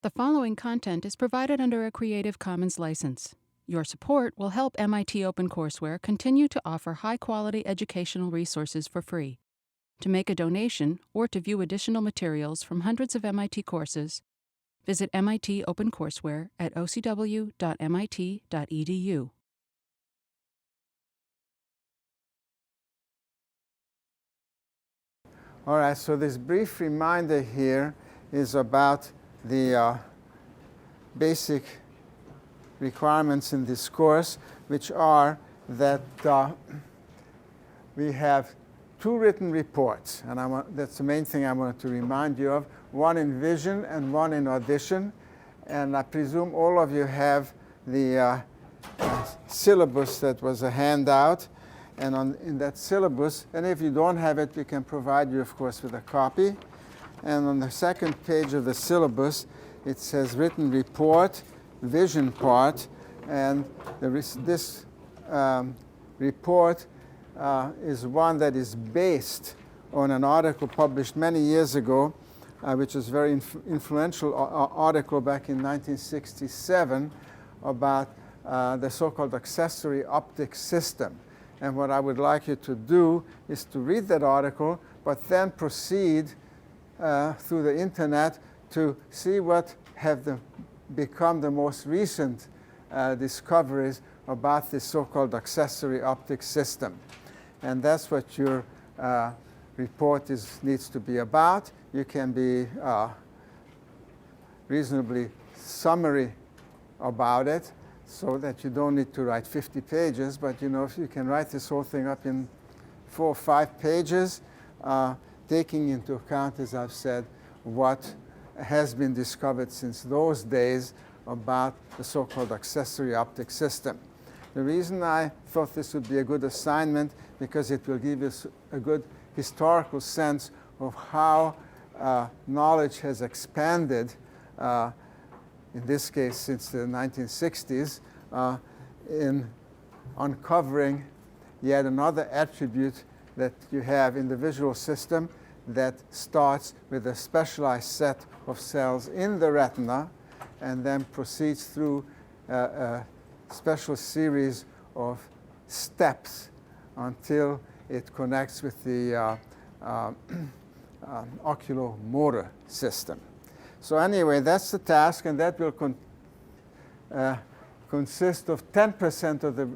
The following content is provided under a Creative Commons license. Your support will help MIT OpenCourseware continue to offer high-quality educational resources for free. To make a donation or to view additional materials from hundreds of MIT courses, visit MIT OpenCourseware at ocw.mit.edu. All right, so this brief reminder here is about the basic requirements in this course, which are that we have two written reports, and that's the main thing I wanted to remind you of, one in vision and one in audition. And I presume all of you have the syllabus that was a handout. And in that syllabus, and if you don't have it, we can provide you, of course, with a copy. And on the second page of the syllabus, it says written report, vision part. And this report is one that is based on an article published many years ago, which was a very influential article back in 1967 about the so-called accessory optic system. And what I would like you to do is to read that article, but then proceed through the internet to see what have become the most recent discoveries about this so-called accessory optic system. And that's what your report needs to be about. You can be reasonably summary about it, so that you don't need to write 50 pages, but if you can write this whole thing up in 4 or 5 pages, taking into account, as I've said, what has been discovered since those days about the so-called accessory optic system. The reason I thought this would be a good assignment, because it will give us a good historical sense of how knowledge has expanded in this case since the 1960s, in uncovering yet another attribute that you have in the visual system that starts with a specialized set of cells in the retina and then proceeds through a special series of steps until it connects with the oculomotor system. So anyway, that's the task, and that will consist of 10% of the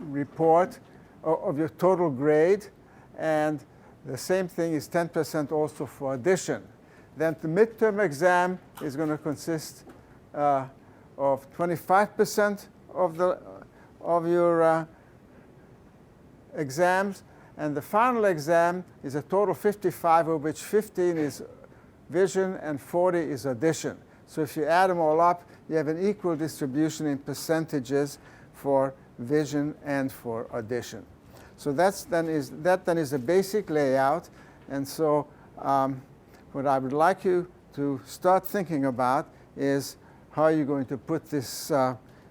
report of your total grade, and the same thing is 10% also for addition. Then the midterm exam is going to consist of 25% of your exams, and the final exam is a total 55, of which 15 is vision and 40 is addition. So if you add them all up, you have an equal distribution in percentages for vision and for addition. So that then is the basic layout. And so what I would like you to start thinking about is how you're going to put this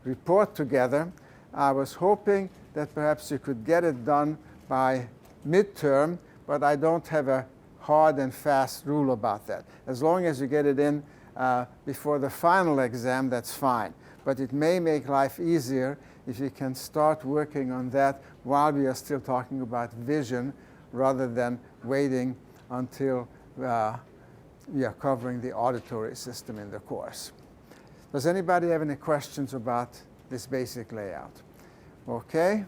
report together. I was hoping that perhaps you could get it done by midterm, but I don't have a hard and fast rule about that. As long as you get it in before the final exam, that's fine. But it may make life easier if you can start working on that while we are still talking about vision, rather than waiting until we are covering the auditory system in the course. Does anybody have any questions about this basic layout? Okay.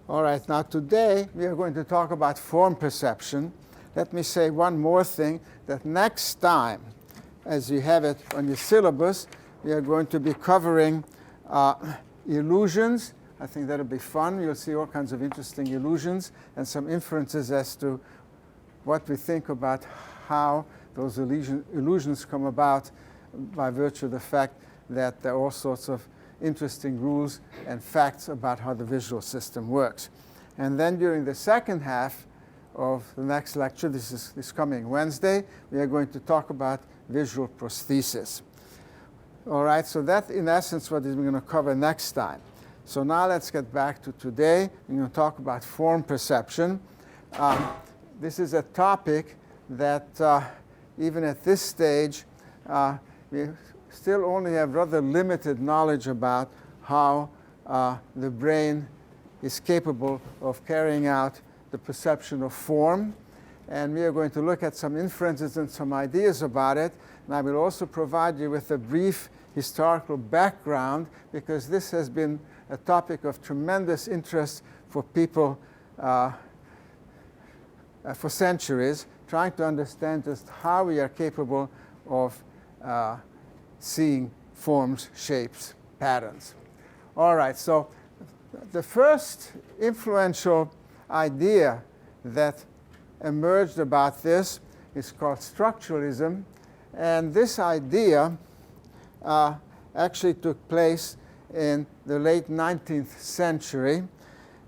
All right, now today we are going to talk about form perception. Let me say one more thing, that next time, as you have it on your syllabus, we are going to be covering illusions. I think that'll be fun. You'll see all kinds of interesting illusions and some inferences as to what we think about how those illusions come about by virtue of the fact that there are all sorts of interesting rules and facts about how the visual system works. And then during the second half of the next lecture. This is this coming Wednesday. We are going to talk about visual prosthesis. All right, so that in essence what we're going to cover next time. So now let's get back to today. We're going to talk about form perception. This is a topic that even at this stage we still only have rather limited knowledge about how the brain is capable of carrying out the perception of form. And we are going to look at some inferences and some ideas about it. And I will also provide you with a brief historical background, because this has been a topic of tremendous interest for people for centuries, trying to understand just how we are capable of seeing forms, shapes, patterns. All right, so the first influential idea that emerged about this is called structuralism. And this idea actually took place in the late 19th century.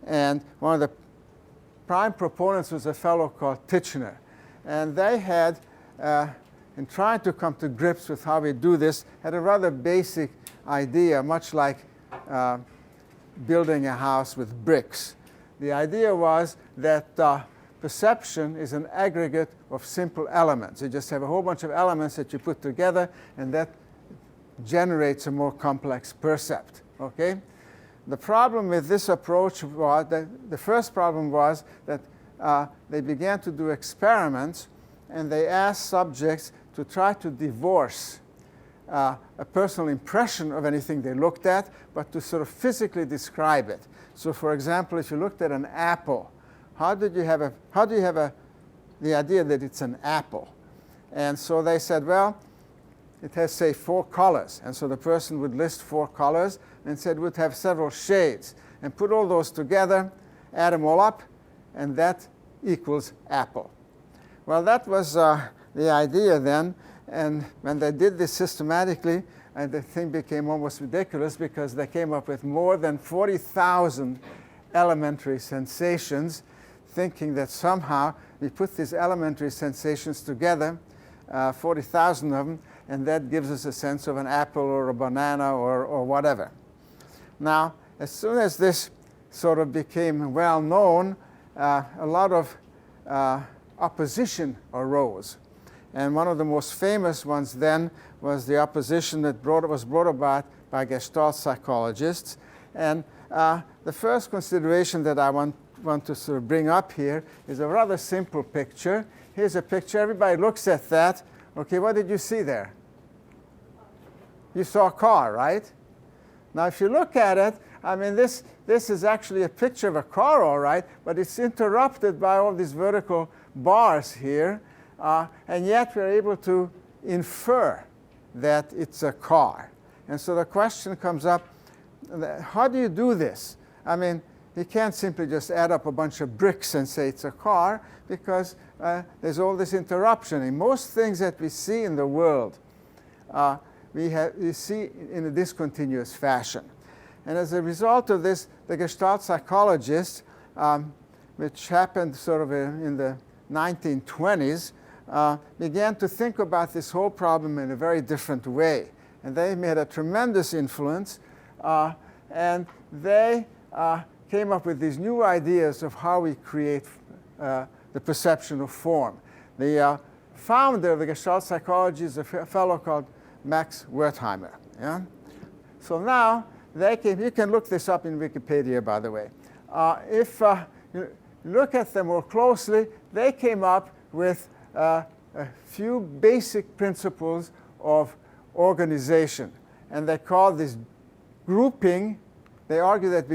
And one of the prime proponents was a fellow called Titchener. And they had, in trying to come to grips with how we do this, had a rather basic idea, much like building a house with bricks. The idea was that perception is an aggregate of simple elements. You just have a whole bunch of elements that you put together, and that generates a more complex percept. Okay? The problem with this approach was that the first problem was that they began to do experiments, and they asked subjects to try to divorce a personal impression of anything they looked at, but to sort of physically describe it. So, for example, if you looked at an apple, how do you have the idea that it's an apple? And so they said, well, it has, say, 4 colors. And so the person would list 4 colors and said it would have several shades. And put all those together, add them all up, and that equals apple. Well, that was the idea then. And when they did this systematically, the thing became almost ridiculous, because they came up with more than 40,000 elementary sensations, thinking that somehow we put these elementary sensations together, 40,000 of them, and that gives us a sense of an apple or a banana or whatever. Now, as soon as this sort of became well known, a lot of opposition arose. And one of the most famous ones then was the opposition that was brought about by Gestalt psychologists. And the first consideration that I want to sort of bring up here is a rather simple picture. Here's a picture. Everybody looks at that. Okay, what did you see there? You saw a car, right? Now, if you look at it, I mean, this is actually a picture of a car, all right, but it's interrupted by all these vertical bars here. And yet we're able to infer that it's a car. And so the question comes up, how do you do this? I mean, you can't simply just add up a bunch of bricks and say it's a car, because there's all this interruption. In most things that we see in the world, we see in a discontinuous fashion. And as a result of this, the Gestalt psychologists, which happened sort of in the 1920s, began to think about this whole problem in a very different way. And they made a tremendous influence, and they came up with these new ideas of how we create the perception of form. The founder of the Gestalt psychology is a fellow called Max Wertheimer. Yeah? So now they came, you can look this up in Wikipedia, by the way. If you look at them more closely, they came up with a few basic principles of organization. And they call this grouping. They argue that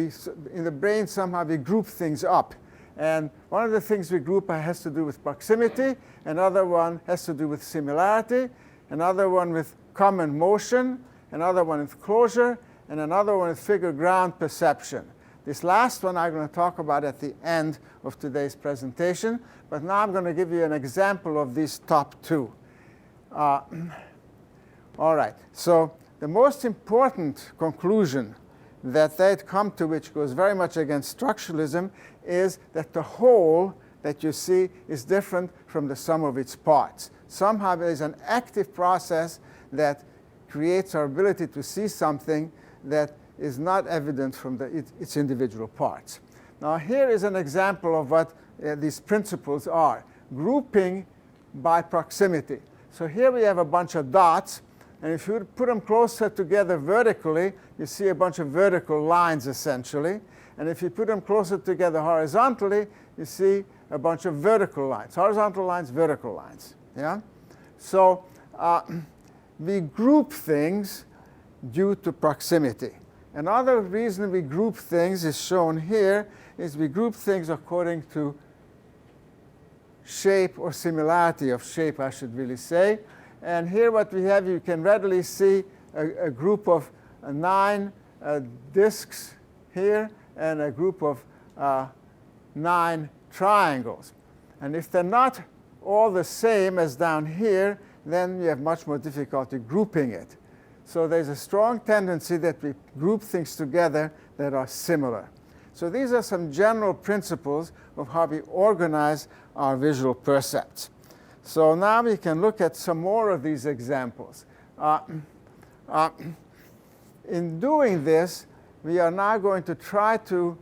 in the brain somehow we group things up. And one of the things we group has to do with proximity, another one has to do with similarity, another one with common motion, another one with closure, and another one with figure ground perception. This last one I'm going to talk about at the end of today's presentation, but now I'm going to give you an example of these top 2. All right, so the most important conclusion that they'd come to, which goes very much against structuralism, is that the whole that you see is different from the sum of its parts. Somehow there is an active process that creates our ability to see something that is not evident from its individual parts. Now here is an example of what these principles are. Grouping by proximity. So here we have a bunch of dots, and if you put them closer together vertically, you see a bunch of vertical lines essentially. And if you put them closer together horizontally, you see a bunch of vertical lines. Horizontal lines, vertical lines. Yeah? So we group things due to proximity. Another reason we group things is shown here, is we group things according to shape or similarity of shape, I should really say. And here what we have, you can readily see a group of 9 discs here and a group of 9 triangles. And if they're not all the same as down here, then you have much more difficulty grouping it. So there's a strong tendency that we group things together that are similar. So these are some general principles of how we organize our visual percepts. So now we can look at some more of these examples. In doing this, we are now going to try to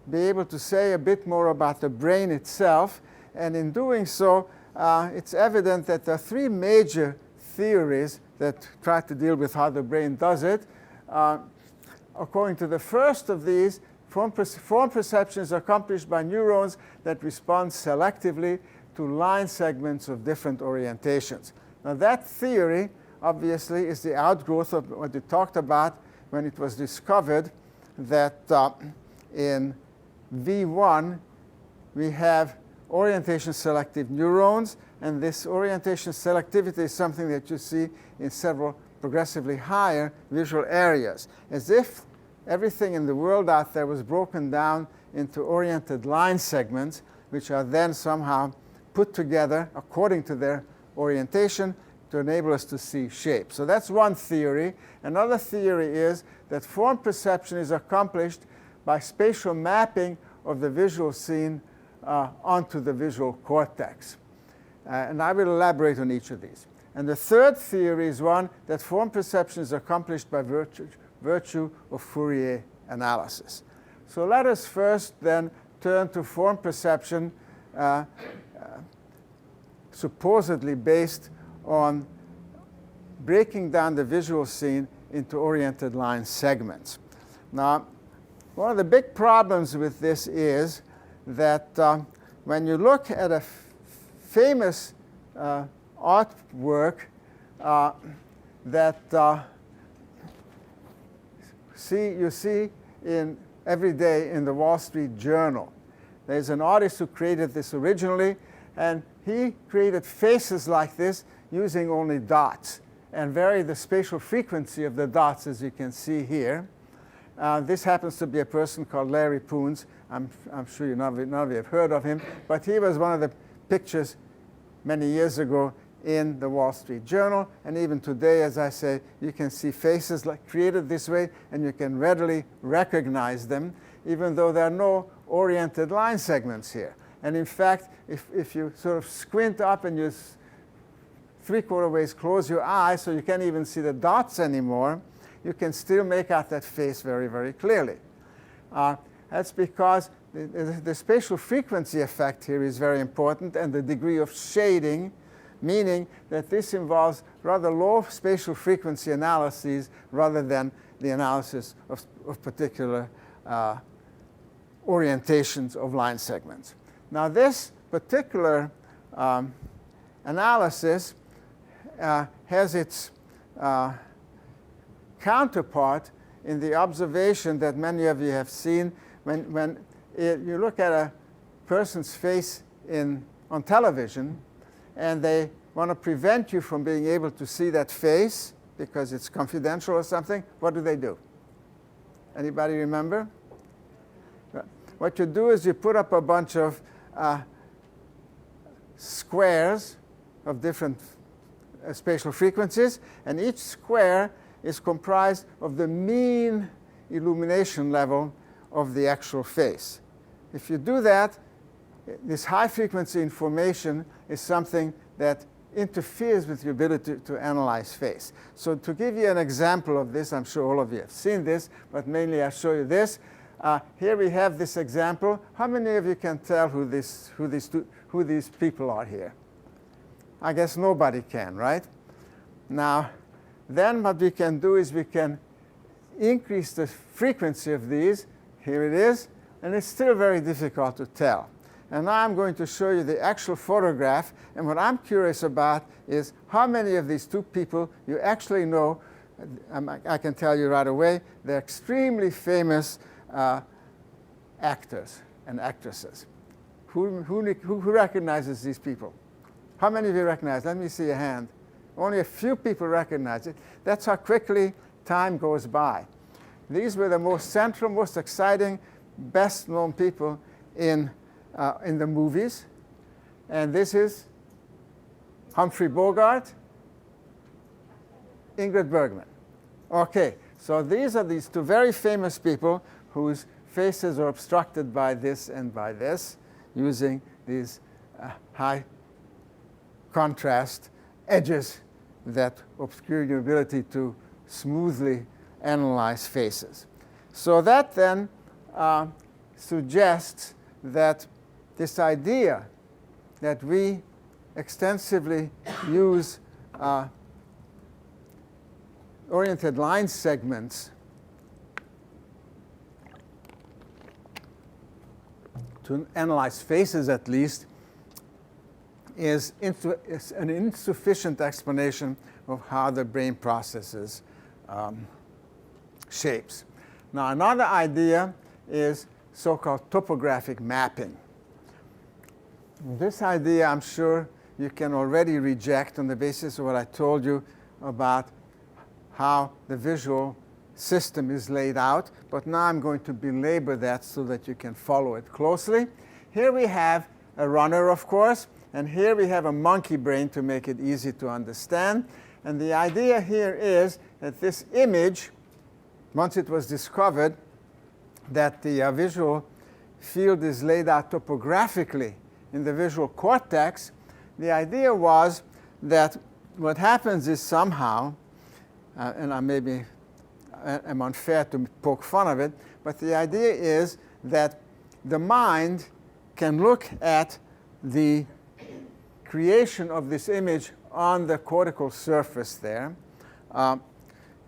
be able to say a bit more about the brain itself. And in doing so, it's evident that there are 3 major theories that try to deal with how the brain does it. According to the first of these, form perception is accomplished by neurons that respond selectively to line segments of different orientations. Now that theory, obviously, is the outgrowth of what we talked about when it was discovered that in V1 we have orientation selective neurons, and this orientation selectivity is something that you see in several progressively higher visual areas, as if everything in the world out there was broken down into oriented line segments, which are then somehow put together according to their orientation to enable us to see shape. So that's one theory. Another theory is that form perception is accomplished by spatial mapping of the visual scene onto the visual cortex. And I will elaborate on each of these. And the third theory is one that form perception is accomplished by virtue of Fourier analysis. So let us first then turn to form perception supposedly based on breaking down the visual scene into oriented line segments. Now, one of the big problems with this is that when you look at a famous artwork that you see every day in the Wall Street Journal. There's an artist who created this originally, and he created faces like this using only dots and varied the spatial frequency of the dots, as you can see here. This happens to be a person called Larry Poons. I'm sure none of you have heard of him, but he was one of the pictures many years ago in the Wall Street Journal. And even today, as I say, you can see faces created this way, and you can readily recognize them, even though there are no oriented line segments here. And in fact, if you sort of squint up and you 3/4 ways close your eyes so you can't even see the dots anymore, you can still make out that face very, very clearly. That's because the spatial frequency effect here is very important, and the degree of shading, meaning that this involves rather low spatial frequency analyses rather than the analysis of particular orientations of line segments. Now this particular analysis has its counterpart in the observation that many of you have seen when you look at a person's face on television, and they want to prevent you from being able to see that face because it's confidential or something. What do? Anybody remember? What you do is you put up a bunch of squares of different spatial frequencies, and each square is comprised of the mean illumination level of the actual face. If you do that, this high-frequency information is something that interferes with your ability to analyze face. So to give you an example of this, I'm sure all of you have seen this, but mainly I'll show you this. Here we have this example. How many of you can tell who these people are here? I guess nobody can, right? Now, then what we can do is we can increase the frequency of these. Here it is, and it's still very difficult to tell. And now I'm going to show you the actual photograph, and what I'm curious about is how many of these two people you actually know. I can tell you right away, they're extremely famous actors and actresses. Who recognizes these people? How many of you recognize? Let me see a hand. Only a few people recognize it. That's how quickly time goes by. These were the most central, most exciting, best-known people in the movies. And this is Humphrey Bogart, Ingrid Bergman. Okay, so these are these two very famous people whose faces are obstructed by this and by this, using these high contrast edges that obscure your ability to smoothly analyze faces. So that then suggests that this idea that we extensively use oriented line segments to analyze faces at least is an insufficient explanation of how the brain processes shapes. Now, another idea is so-called topographic mapping. This idea, I'm sure, you can already reject on the basis of what I told you about how the visual system is laid out, but now I'm going to belabor that so that you can follow it closely. Here we have a runner, of course, and here we have a monkey brain to make it easy to understand. And the idea here is that this image, once it was discovered that the visual field is laid out topographically in the visual cortex, the idea was that what happens is somehow, and I'm unfair to poke fun of it, but the idea is that the mind can look at the creation of this image on the cortical surface there,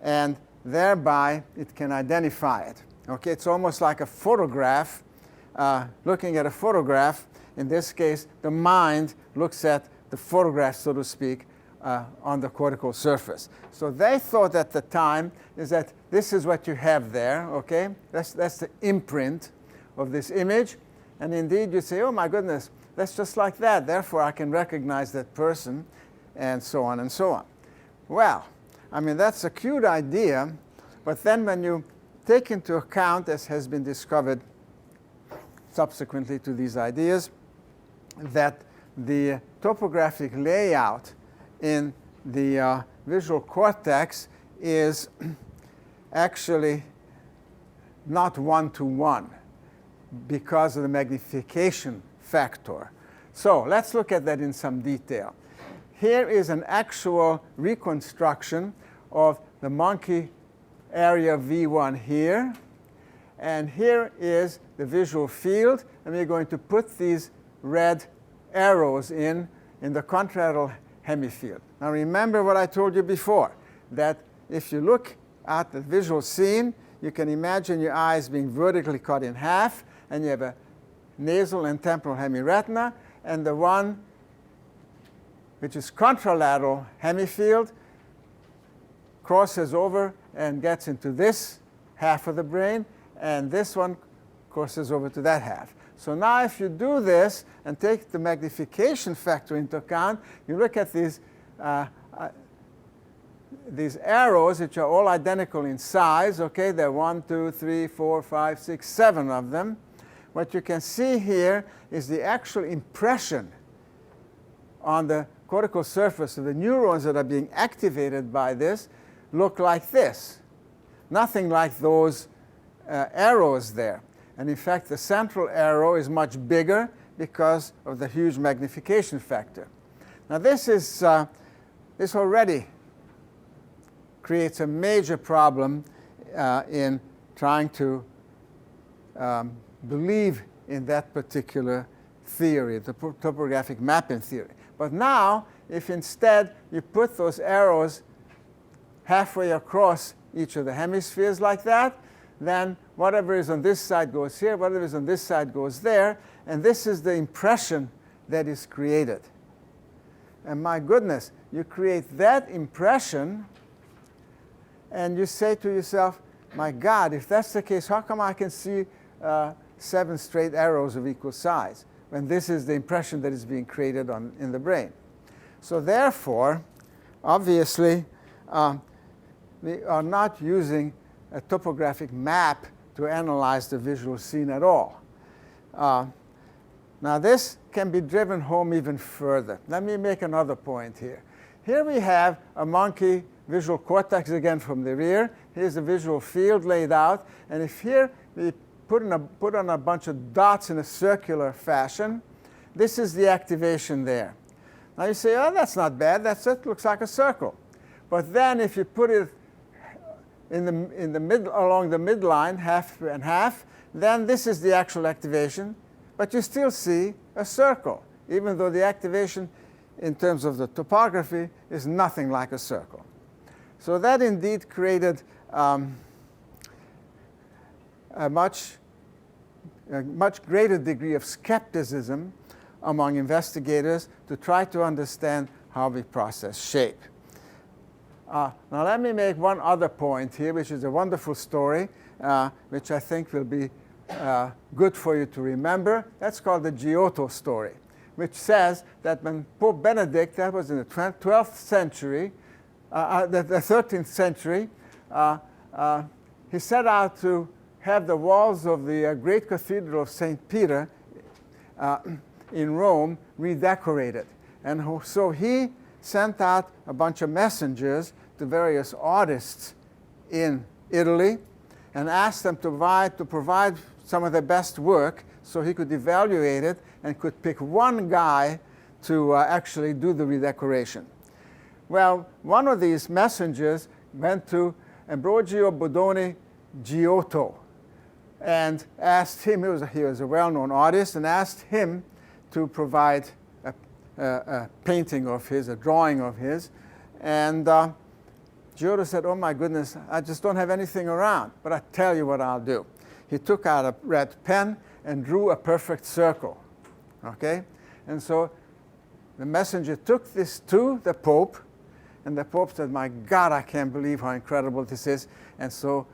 and thereby it can identify it. Okay, it's almost like a photograph, looking at a photograph. In this case, the mind looks at the photograph, so to speak, on the cortical surface. So they thought at the time is that this is what you have there, okay? That's the imprint of this image. And indeed, you say, oh my goodness, that's just like that. Therefore, I can recognize that person, and so on and so on. Well, I mean, that's a cute idea, but then when you take into account, as has been discovered subsequently to these ideas, that the topographic layout in the visual cortex is actually not one-to-one because of the magnification factor. So let's look at that in some detail. Here is an actual reconstruction of the monkey area V1 here. And here is the visual field. And we're going to put these red arrows in the contralateral hemifield. Now remember what I told you before, that if you look at the visual scene, you can imagine your eyes being vertically cut in half, and you have a nasal and temporal hemiretina, and the one which is contralateral hemifield crosses over and gets into this half of the brain, and this one crosses over to that half. So now if you do this and take the magnification factor into account, you look at these arrows, which are all identical in size. Okay, there are 1, 2, 3, 4, 5, 6, 7 of them. What you can see here is the actual impression on the cortical surface of the neurons that are being activated by this look like this. Nothing like those arrows there. And in fact, the central arrow is much bigger because of the huge magnification factor. Now this already creates a major problem in trying to believe in that particular theory, the topographic mapping theory. But now, if instead you put those arrows halfway across each of the hemispheres like that, then whatever is on this side goes here, whatever is on this side goes there, and this is the impression that is created. And my goodness, you create that impression, and you say to yourself, my God, if that's the case, how come I can see 7 straight arrows of equal size, when this is the impression that is being created in the brain? So therefore, obviously, we are not using a topographic map to analyze the visual scene at all. Now this can be driven home even further. Let me make another point here. Here we have a monkey visual cortex again from the rear. Here's a visual field laid out. And if here we put on a bunch of dots in a circular fashion, this is the activation there. Now you say, oh, that's not bad. That looks like a circle. But then if you put it along the midline, half and half, then this is the actual activation. But you still see a circle, even though the activation in terms of the topography is nothing like a circle. So that indeed created a much greater degree of skepticism among investigators to try to understand how we process shape. Now let me make one other point here, which is a wonderful story, which I think will be good for you to remember. That's called the Giotto story, which says that when Pope Benedict, that was in the 12th century, the 13th century, he set out to have the walls of the great cathedral of St. Peter in Rome redecorated. And so he sent out a bunch of messengers to various artists in Italy and asked them to provide some of their best work so he could evaluate it and could pick one guy to actually do the redecoration. Well, one of these messengers went to Ambrogio Bodoni Giotto and asked him, he was a well-known artist, and asked him to provide a painting of his, a drawing of his. And Giotto said, oh my goodness, I just don't have anything around, but I tell you what I'll do. He took out a red pen and drew a perfect circle. Okay? And so the messenger took this to the Pope, and the Pope said, my God, I can't believe how incredible this is. And so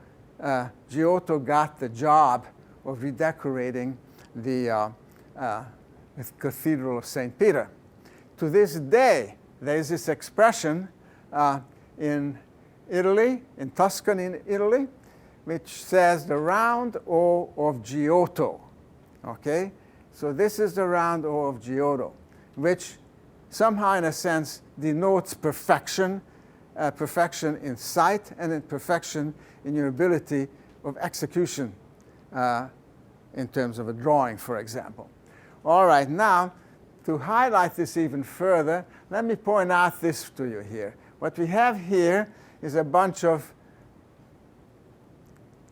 Giotto got the job of redecorating the Cathedral of St. Peter. To this day, there is this expression in Italy, in Tuscany, in Italy, which says the round O of Giotto. Okay? So this is the round O of Giotto, which somehow, in a sense, denotes perfection, perfection in sight and in perfection in your ability of execution in terms of a drawing, for example. All right, now, to highlight this even further, let me point out this to you here. What we have here is a bunch of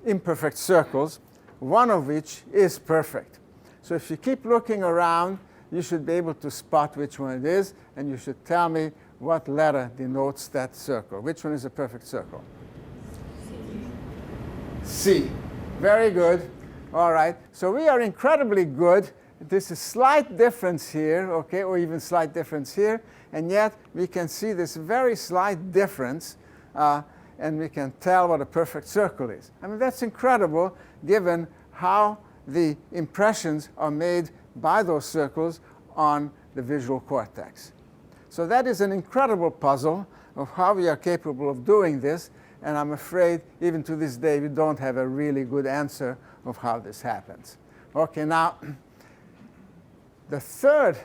imperfect circles, one of which is perfect. So if you keep looking around, you should be able to spot which one it is, and you should tell me what letter denotes that circle. Which one is a perfect circle? C. Very good. All right. So we are incredibly good. There's a slight difference here, okay, or even slight difference here, and yet we can see this very slight difference, and we can tell what a perfect circle is. I mean, that's incredible, given how the impressions are made by those circles on the visual cortex. So that is an incredible puzzle of how we are capable of doing this, and I'm afraid even to this day we don't have a really good answer of how this happens. Okay, now the third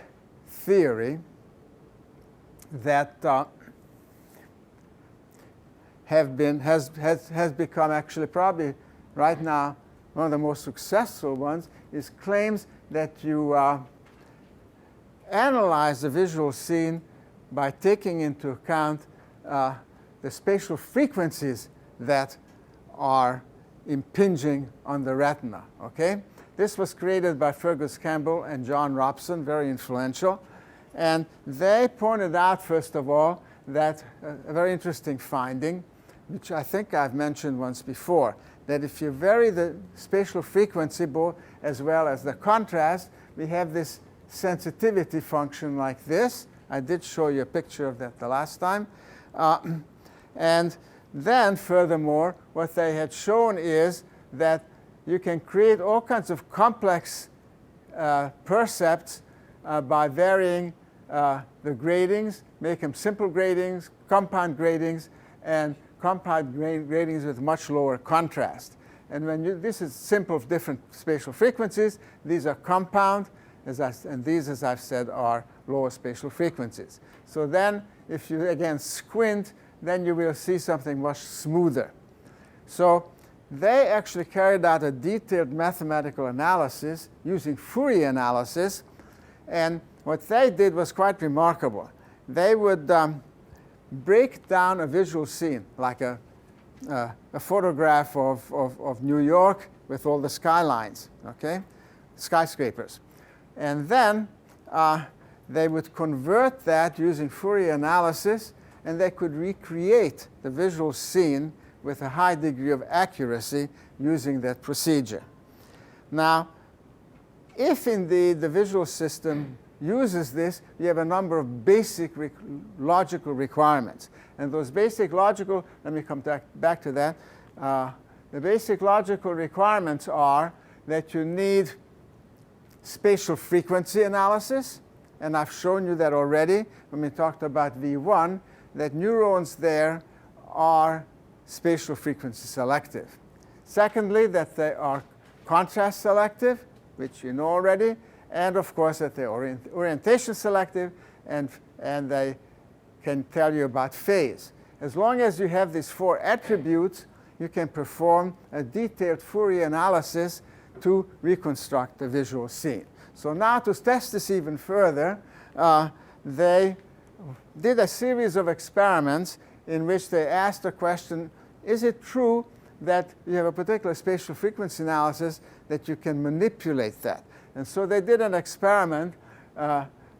theory that has become actually probably right now one of the most successful ones is claims that you analyze the visual scene by taking into account the spatial frequencies that are impinging on the retina. Okay? This was created by Fergus Campbell and John Robson, very influential. And they pointed out, first of all, that a very interesting finding, which I think I've mentioned once before, that if you vary the spatial frequency as well as the contrast, we have this sensitivity function like this. I did show you a picture of that the last time. And then, furthermore, what they had shown is that you can create all kinds of complex percepts by varying the gratings, make them simple gratings, compound gratings, and compound gratings with much lower contrast. And when this is simple different spatial frequencies, these are compound, and these, as I've said, are lower spatial frequencies. So then, if you again squint, then you will see something much smoother. So they actually carried out a detailed mathematical analysis using Fourier analysis, and what they did was quite remarkable. They would break down a visual scene, like a photograph of New York with all the skylines, okay, skyscrapers. And then they would convert that using Fourier analysis, and they could recreate the visual scene with a high degree of accuracy using that procedure. Now, if indeed the visual system uses this, you have a number of basic logical requirements. And those basic logical, let me come back to that. The basic logical requirements are that you need spatial frequency analysis, and I've shown you that already when we talked about V1, that neurons there are spatial frequency selective. Secondly, that they are contrast selective, which you know already, and of course that they're orientation selective, and they can tell you about phase. As long as you have these four attributes, you can perform a detailed Fourier analysis to reconstruct the visual scene. So now to test this even further, they did a series of experiments in which they asked the question, is it true that you have a particular spatial frequency analysis that you can manipulate that? And so they did an experiment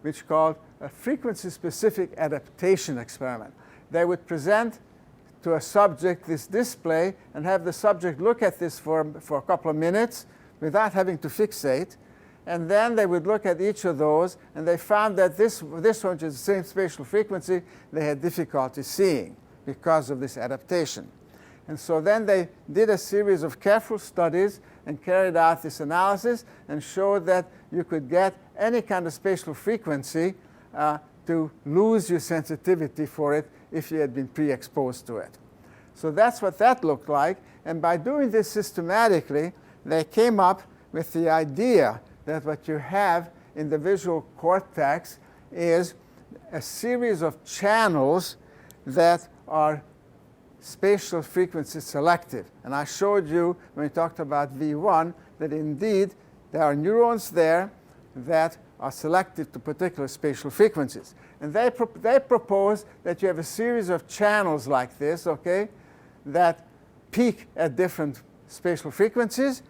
which called a frequency-specific adaptation experiment. They would present to a subject this display and have the subject look at this for a couple of minutes without having to fixate. And then they would look at each of those, and they found that this one, which is the same spatial frequency, they had difficulty seeing because of this adaptation. And so then they did a series of careful studies and carried out this analysis and showed that you could get any kind of spatial frequency to lose your sensitivity for it if you had been pre-exposed to it. So that's what that looked like. And by doing this systematically, they came up with the idea that what you have in the visual cortex is a series of channels that are spatial frequency selective. And I showed you when we talked about V1 that indeed there are neurons there that are selected to particular spatial frequencies. And they propose that you have a series of channels like this, okay, that peak at different spatial frequencies.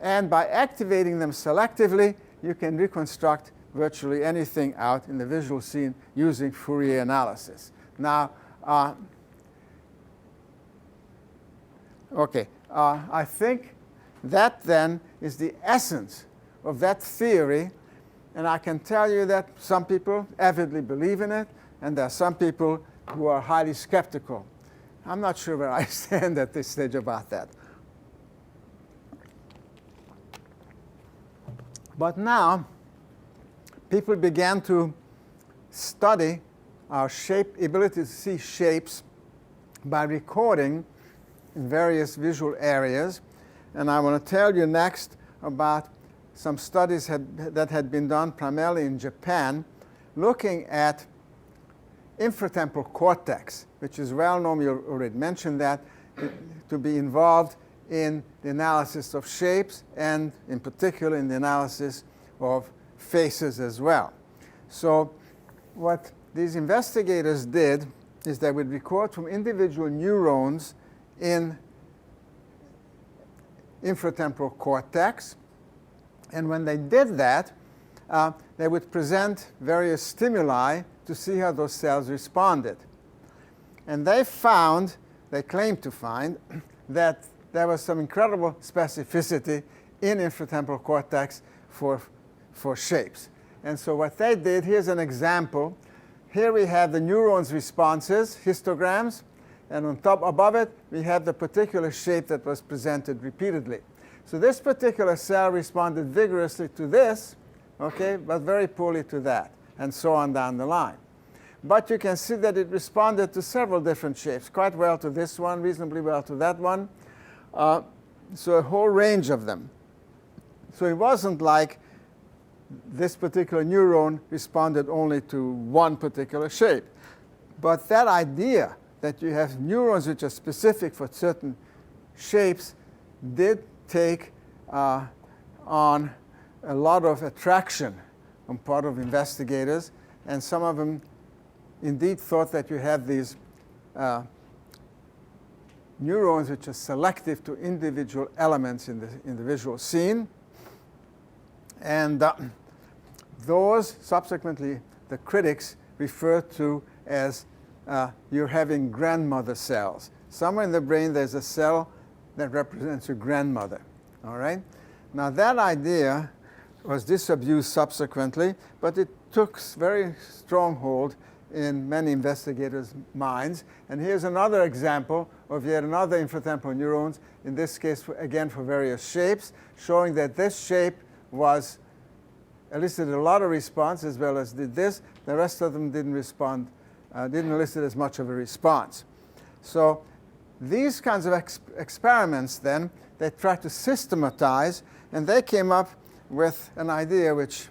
And by activating them selectively, you can reconstruct virtually anything out in the visual scene using Fourier analysis. Now, I think that then is the essence of that theory. And I can tell you that some people avidly believe in it, and there are some people who are highly skeptical. I'm not sure where I stand at this stage about that. But now, people began to study our ability to see shapes by recording in various visual areas. And I want to tell you next about some studies that had been done primarily in Japan, looking at infratemporal cortex, which is well known, you already mentioned that, to be involved in the analysis of shapes and in particular in the analysis of faces as well. So what these investigators did is they would record from individual neurons in infratemporal cortex. And when they did that, they would present various stimuli to see how those cells responded. And they found, they claimed to find, that there was some incredible specificity in infratemporal cortex for shapes. And so what they did, here's an example. Here we have the neurons' responses, histograms, and on top, above it, we have the particular shape that was presented repeatedly. So this particular cell responded vigorously to this, okay, but very poorly to that, and so on down the line. But you can see that it responded to several different shapes, quite well to this one, reasonably well to that one, so a whole range of them. So it wasn't like this particular neuron responded only to one particular shape. But that idea that you have neurons which are specific for certain shapes did take on a lot of attraction on part of investigators, and some of them indeed thought that you have these neurons which are selective to individual elements in the visual scene. And those, subsequently, the critics refer to as you're having grandmother cells. Somewhere in the brain there's a cell that represents your grandmother. All right? Now that idea was disabused subsequently, but it took very strong hold in many investigators' minds. And here's another example of yet another infratemporal neurons, in this case, again, for various shapes, showing that this shape was elicited a lot of response as well as did this. The rest of them didn't respond, didn't elicit as much of a response. So these kinds of experiments then, they tried to systematize, and they came up with an idea which,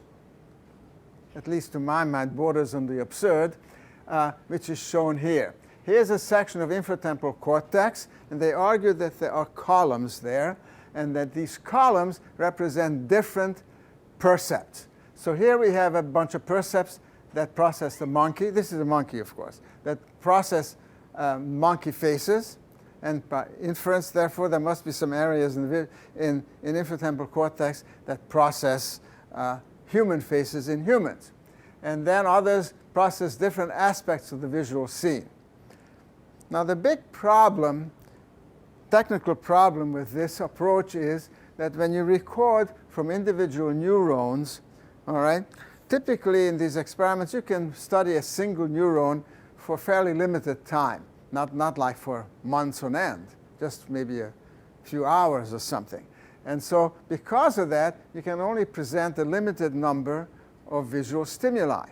at least to my mind, borders on the absurd, which is shown here. Here's a section of infratemporal cortex, and they argue that there are columns there, and that these columns represent different percepts. So here we have a bunch of percepts that process the monkey. This is a monkey, of course, that process monkey faces. And by inference, therefore, there must be some areas in infratemporal cortex that process human faces in humans. And then others process different aspects of the visual scene. Now, the big problem, technical problem with this approach is that when you record from individual neurons, all right, typically in these experiments, you can study a single neuron for fairly limited time. Not like for months on end, just maybe a few hours or something. And so because of that, you can only present a limited number of visual stimuli.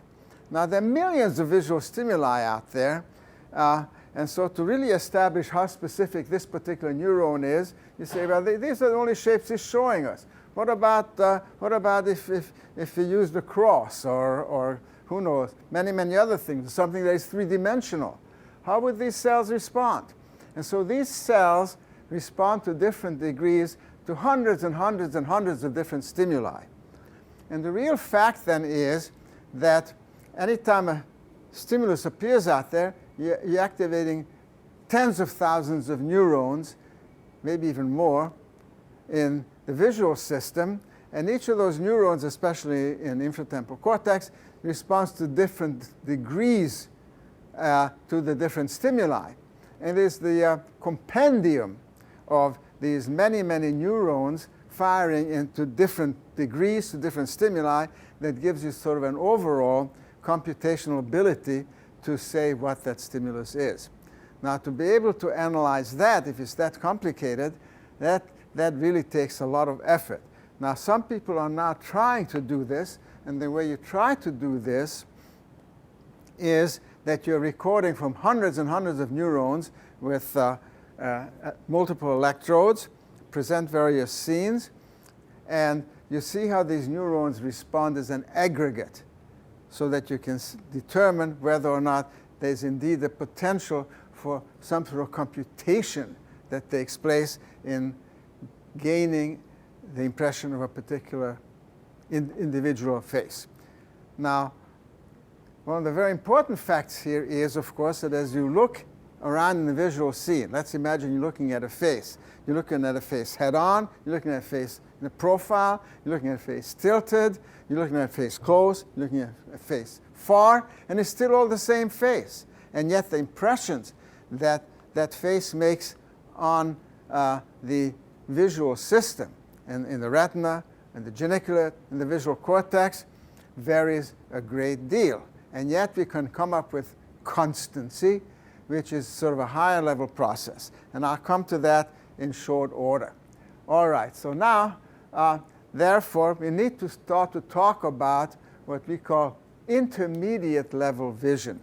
Now, there are millions of visual stimuli out there, and so to really establish how specific this particular neuron is, you say, well, these are the only shapes it's showing us. What about if we use the cross or who knows, many other things, something that is three-dimensional? How would these cells respond? And so these cells respond to different degrees to hundreds and hundreds and hundreds of different stimuli. And the real fact then is that anytime a stimulus appears out there, you're activating tens of thousands of neurons, maybe even more, in the visual system. And each of those neurons, especially in infratemporal cortex, responds to different degrees to the different stimuli. And it is the compendium of these many neurons firing into different degrees to different stimuli that gives you sort of an overall computational ability to say what that stimulus is. Now, to be able to analyze that, if it's that complicated, that really takes a lot of effort. Now, some people are now trying to do this, and the way you try to do this is that you're recording from hundreds and hundreds of neurons with multiple electrodes, present various scenes, and you see how these neurons respond as an aggregate so that you can determine whether or not there's indeed a potential for some sort of computation that takes place in gaining the impression of a particular individual face. Now, One of the very important facts here is, of course, that as you look around in the visual scene, let's imagine you're looking at a face. You're looking at a face head-on, you're looking at a face in a profile, you're looking at a face tilted, you're looking at a face close, you're looking at a face far, and it's still all the same face. And yet the impressions that that face makes on the visual system and in the retina, and the geniculate, and the visual cortex varies a great deal. And yet we can come up with constancy, which is sort of a higher level process. And I'll come to that in short order. All right, so now, therefore, we need to start to talk about what we call intermediate level vision.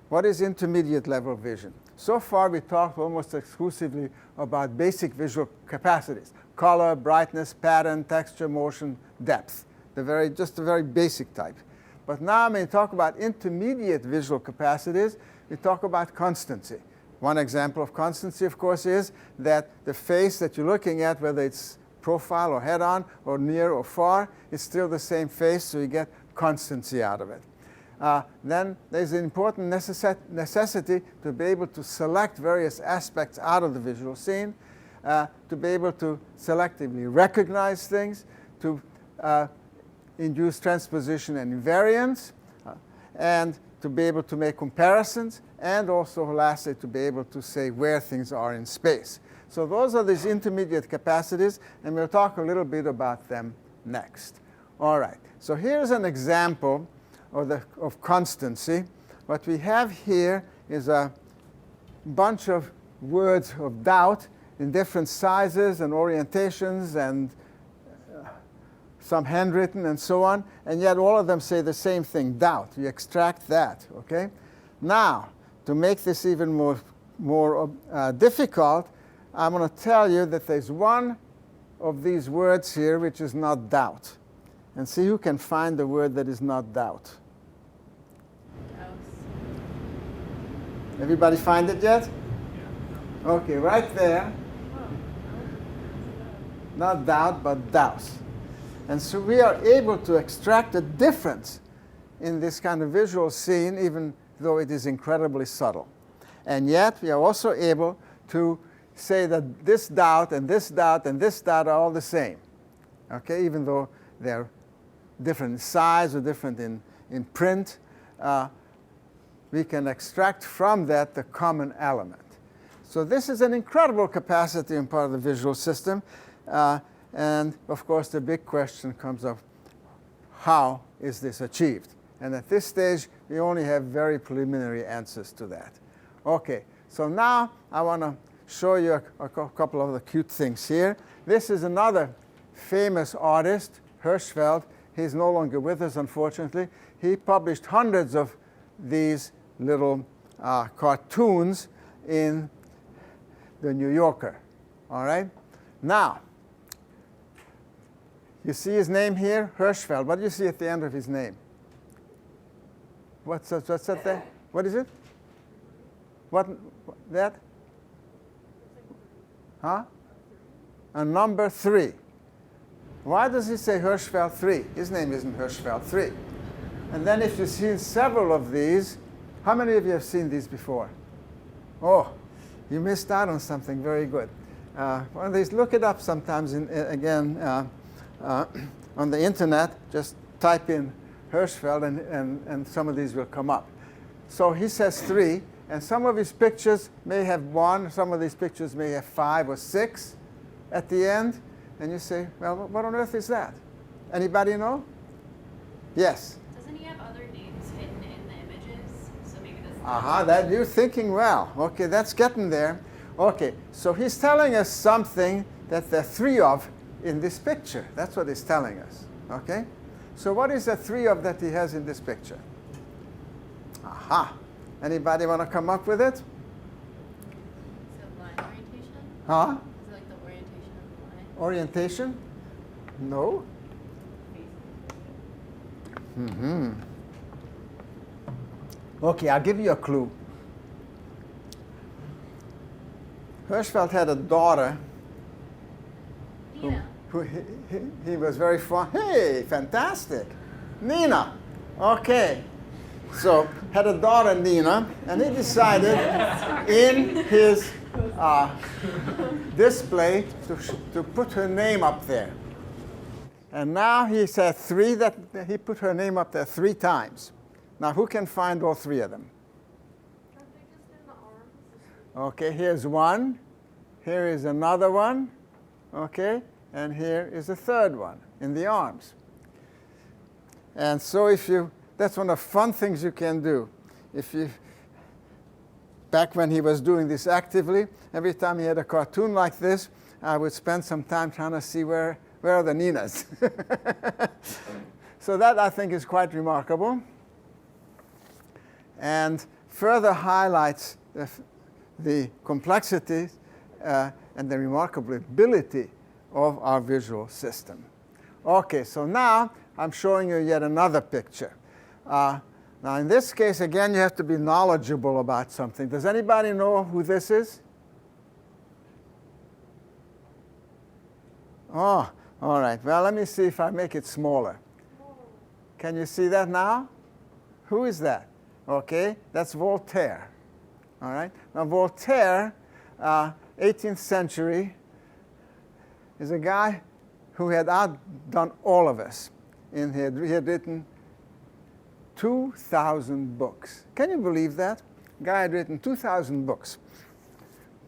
What is intermediate level vision? So far, we talked almost exclusively about basic visual capacities: color, brightness, pattern, texture, motion, depth. Just the very basic type. But now when we talk about intermediate visual capacities, we talk about constancy. One example of constancy, of course, is that the face that you're looking at, whether it's profile or head-on or near or far, is still the same face, so you get constancy out of it. Then there's an important necessity to be able to select various aspects out of the visual scene, to be able to selectively recognize things, to induce transposition and invariance, and to be able to make comparisons, and also lastly to be able to say where things are in space. So those are these intermediate capacities, and we'll talk a little bit about them next. All right, so here's an example of constancy. What we have here is a bunch of words of doubt in different sizes and orientations, and some handwritten and so on, and yet all of them say the same thing: doubt. You extract that, okay? Now, to make this even more difficult, I'm going to tell you that there's one of these words here which is not doubt. And see who can find the word that is not doubt. Everybody find it yet? Yeah. Okay, right there. Not doubt, but douse. And so we are able to extract a difference in this kind of visual scene, even though it is incredibly subtle. And yet we are also able to say that this doubt and this doubt and this doubt are all the same, okay? Even though they're different in size or different in print, we can extract from that the common element. So this is an incredible capacity in part of the visual system. And of course, the big question comes up: how is this achieved? And at this stage, we only have very preliminary answers to that. Okay, so now I want to show you a couple of the cute things here. This is another famous artist, Hirschfeld. He's no longer with us, unfortunately. He published hundreds of these little cartoons in the New Yorker. All right? Now, you see his name here? Hirschfeld. What do you see at the end of his name? What's that there? What is it? What? That? Huh? A number 3. Why does he say Hirschfeld 3? His name isn't Hirschfeld 3. And then if you've seen several of these, how many of you have seen these before? Oh, you missed out on something very good. One of these, look it up sometimes again on the internet. Just type in Hirschfeld and some of these will come up. So he says 3, and some of his pictures may have 1, some of these pictures may have 5 or 6 at the end. And you say, well, what on earth is that? Anybody know? Yes? Doesn't he have other names hidden in the images? So maybe that's... Aha, that you're thinking well. Okay, that's getting there. Okay, so he's telling us something that there are 3 of in this picture. That's what he's telling us. Okay? So what is the 3 of that he has in this picture? Aha. Anybody want to come up with it? Is it line orientation? Huh? Is it like the orientation of the line? Orientation? No. Mm-hmm. Okay, I'll give you a clue. Hirschfeld had a daughter who he was very fond. Hey, fantastic. Nina. Okay. So had a daughter, Nina, and he decided in his display to put her name up there. And now he said he put her name up there 3 times. Now who can find all 3 of them? Okay, here's one. Here is another one. Okay, and here is a third one in the arms. And so that's one of the fun things you can do. Back when he was doing this actively, every time he had a cartoon like this, I would spend some time trying to see where are the Ninas. So that, I think, is quite remarkable. And further highlights the complexity and the remarkable ability of our visual system. Okay, so now I'm showing you yet another picture. Now in this case, again, you have to be knowledgeable about something. Does anybody know who this is? Oh, all right. Well, let me see if I make it smaller. Can you see that now? Who is that? Okay, that's Voltaire. All right. Now Voltaire, 18th century, is a guy who had outdone all of us. He had written 2,000 books. Can you believe that? A guy had written 2,000 books.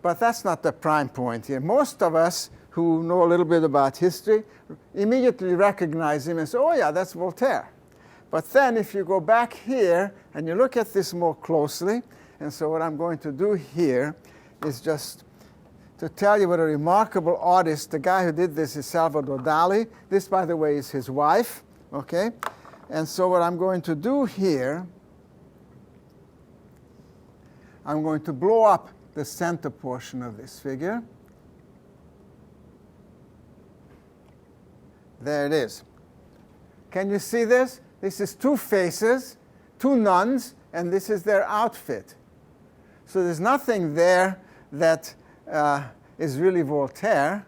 But that's not the prime point here. Most of us who know a little bit about history immediately recognize him and say, oh yeah, that's Voltaire. But then if you go back here and you look at this more closely, and so what I'm going to do here is just to tell you what a remarkable artist, the guy who did this is Salvador Dali. This, by the way, is his wife. Okay? And so what I'm going to do here, I'm going to blow up the center portion of this figure. There it is. Can you see this? This is 2 faces, 2 nuns, and this is their outfit. So there's nothing there that is really Voltaire,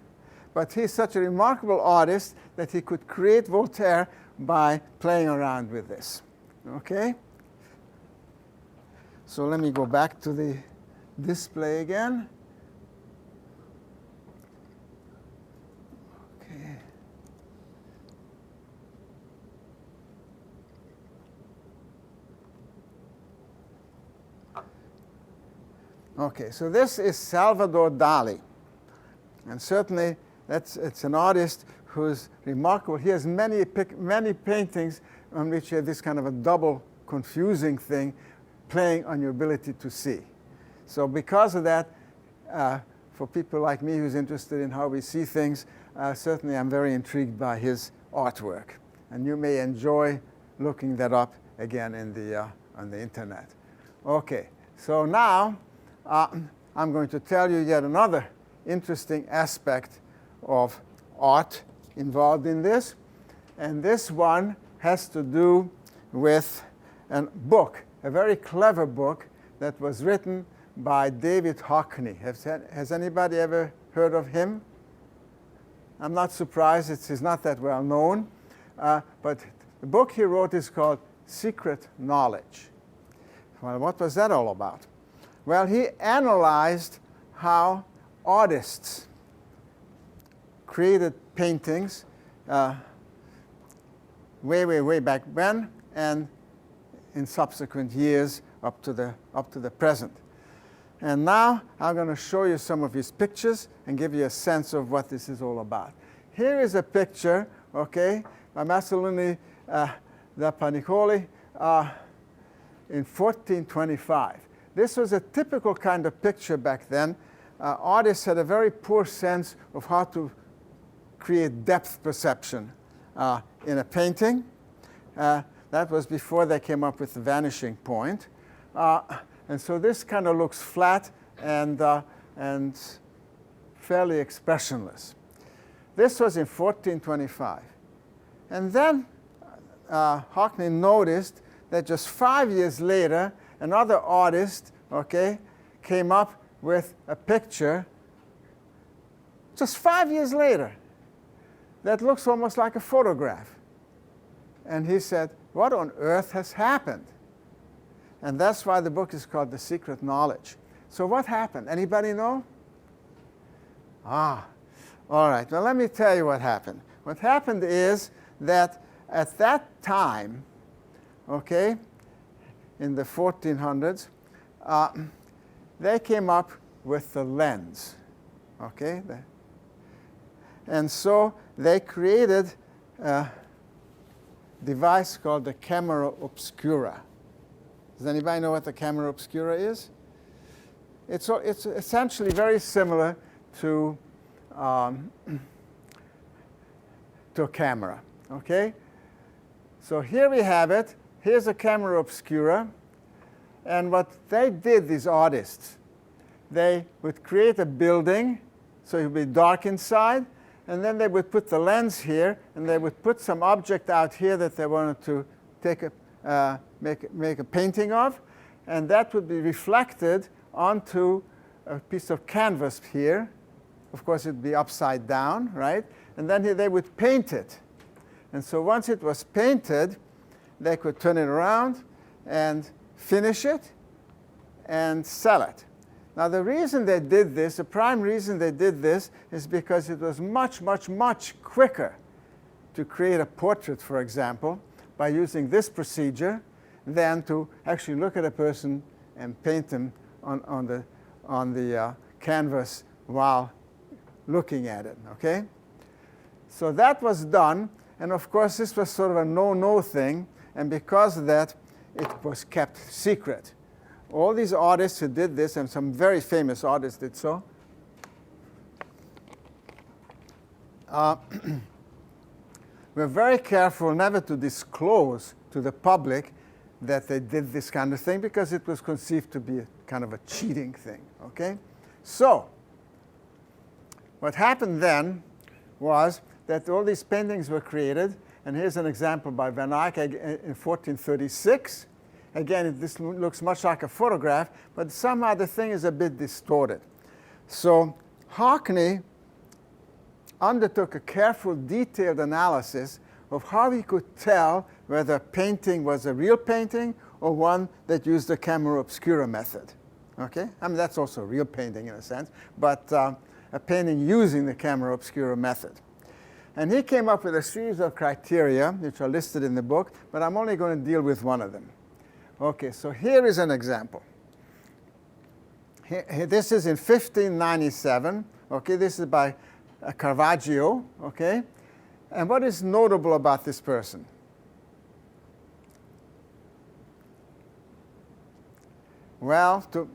but he's such a remarkable artist that he could create Voltaire by playing around with this. Okay? So let me go back to the display again. Okay. Okay, so this is Salvador Dali. And certainly it's an artist who's remarkable. He has many paintings on which you have this kind of a double confusing thing playing on your ability to see. So because of that, for people like me who's interested in how we see things, certainly I'm very intrigued by his artwork. And you may enjoy looking that up again on the internet. Okay, so now I'm going to tell you yet another interesting aspect of art involved in this. And this one has to do with a book, a very clever book that was written by David Hockney. Has anybody ever heard of him? I'm not surprised. He's not that well known. But the book he wrote is called Secret Knowledge. Well, what was that all about? Well, he analyzed how artists created paintings way back when, and in subsequent years up to the present. And now I'm going to show you some of his pictures and give you a sense of what this is all about. Here is a picture, okay, by Masolini da Panicoli in 1425. This was a typical kind of picture back then. Artists had a very poor sense of how to create depth perception in a painting. That was before they came up with the vanishing point. And so this kind of looks flat and fairly expressionless. This was in 1425. And then Hockney noticed that just 5 years later, another artist, okay, came up with a picture just 5 years later that looks almost like a photograph. And he said, what on earth has happened? And that's why the book is called The Secret Knowledge. So what happened? Anybody know? All right. Well, let me tell you what happened. What happened is that at that time, okay, in the 1400s, they came up with the lens, okay? And so they created a device called the camera obscura. Does anybody know what the camera obscura is? It's essentially very similar to a camera, okay? So here we have it. Here's a camera obscura. And what they did, these artists, they would create a building, so it would be dark inside, and then they would put the lens here, and they would put some object out here that they wanted to take make a painting of, and that would be reflected onto a piece of canvas here. Of course, it would be upside down, right? And then here they would paint it. And so once it was painted, they could turn it around and finish it and sell it. Now, the reason they did this, the prime reason they did this, is because it was much, much, much quicker to create a portrait, for example, by using this procedure than to actually look at a person and paint them on the canvas while looking at it, okay? So that was done, and of course this was sort of a no-no thing, and because of that, it was kept secret. All these artists who did this, and some very famous artists did so, were very careful never to disclose to the public that they did this kind of thing, because it was conceived to be a kind of a cheating thing, okay? So what happened then was that all these paintings were created, and here's an example by Van Eyck in 1436. Again, this looks much like a photograph, but somehow the thing is a bit distorted. So Hockney undertook a careful, detailed analysis of how he could tell whether a painting was a real painting or one that used the camera obscura method. Okay? I mean, that's also a real painting in a sense, but a painting using the camera obscura method. And he came up with a series of criteria, which are listed in the book, but I'm only going to deal with one of them. Okay, so here is an example. This is in 1597. Okay, this is by Caravaggio. Okay, and what is notable about this person? Well, to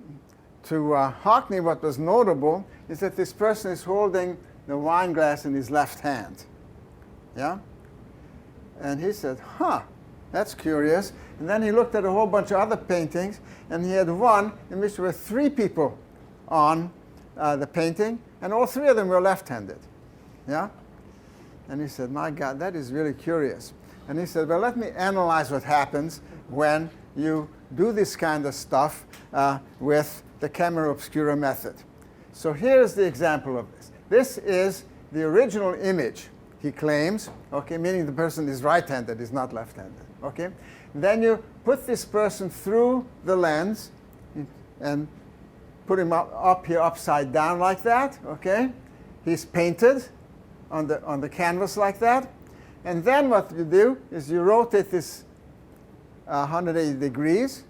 Hockney, what was notable is that this person is holding the wine glass in his left hand. Yeah? And he said, huh, that's curious. And then he looked at a whole bunch of other paintings, and he had one in which there were 3 people on the painting, and all 3 of them were left-handed. Yeah? And he said, my God, that is really curious. And he said, well, let me analyze what happens when you do this kind of stuff with the camera obscura method. So here's the example of this. This is the original image, he claims, okay, meaning the person is right-handed, is not left-handed. Okay? Then you put this person through the lens and put him up here upside down like that. Okay? He's painted on the canvas like that. And then what you do is you rotate this 180 degrees.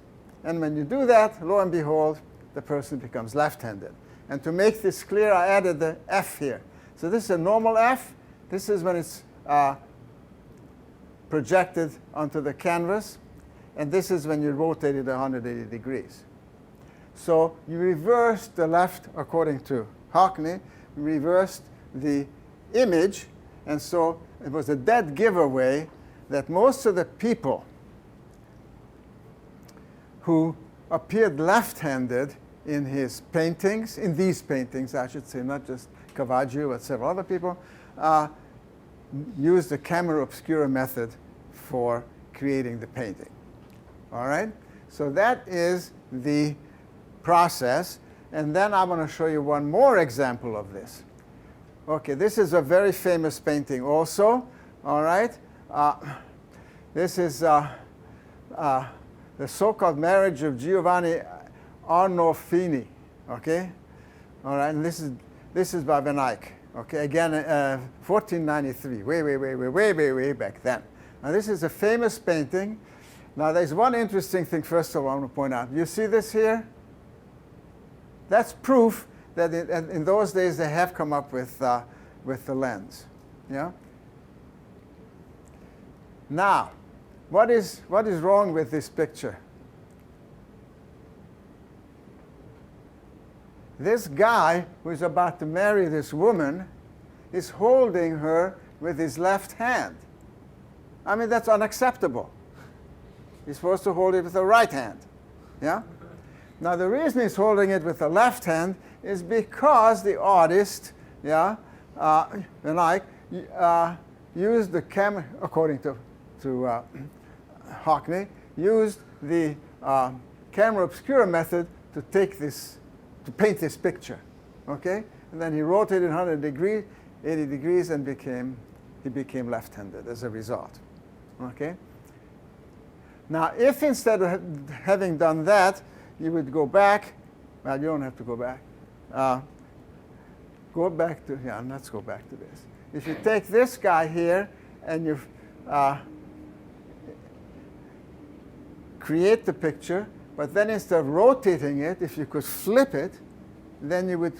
And when you do that, lo and behold, the person becomes left-handed. And to make this clear, I added the F here. So this is a normal F. This is when it's projected onto the canvas. And this is when you rotate it 180 degrees. So you reversed the left, according to Hockney, reversed the image. And so it was a dead giveaway that most of the people who appeared left-handed in his paintings, in these paintings, I should say, not just Caravaggio, but several other people, used the camera obscura method for creating the painting. All right? So that is the process. And then I want to show you one more example of this. Okay, this is a very famous painting also. All right? This is the so-called marriage of Giovanni Arnolfini. Okay, all right, and this is by Van Eyck. Okay, again, 1493, way back then. Now this is a famous painting. Now there's one interesting thing. First of all, I want to point out. You see this here? That's proof that in those days they have come up with the lens. Yeah. Now, what is wrong with this picture? This guy who is about to marry this woman is holding her with his left hand. I mean, that's unacceptable. He's supposed to hold it with the right hand. Yeah? Now, the reason he's holding it with the left hand is because the artist, yeah, Van Eyck, used the camera, according to Hockney, used the camera obscura method to paint this picture. Okay? And then he rotated 100 degrees, 80 degrees, and he became left-handed as a result. Okay? Now, if instead of having done that, you would go back, well, you don't have to go back. Let's go back to this. If you take this guy here and you create the picture, but then instead of rotating it, if you could flip it, then he would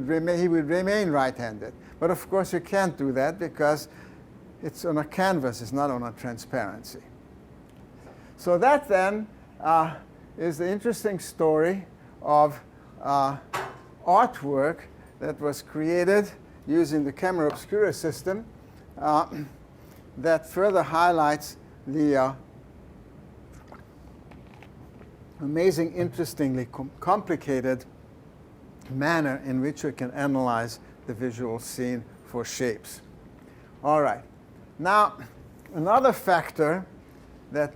remain right-handed. But of course you can't do that because it's on a canvas, it's not on a transparency. So that then is the interesting story of artwork that was created using the camera obscura system that further highlights the amazing, interestingly complicated manner in which we can analyze the visual scene for shapes. All right. Now, another factor that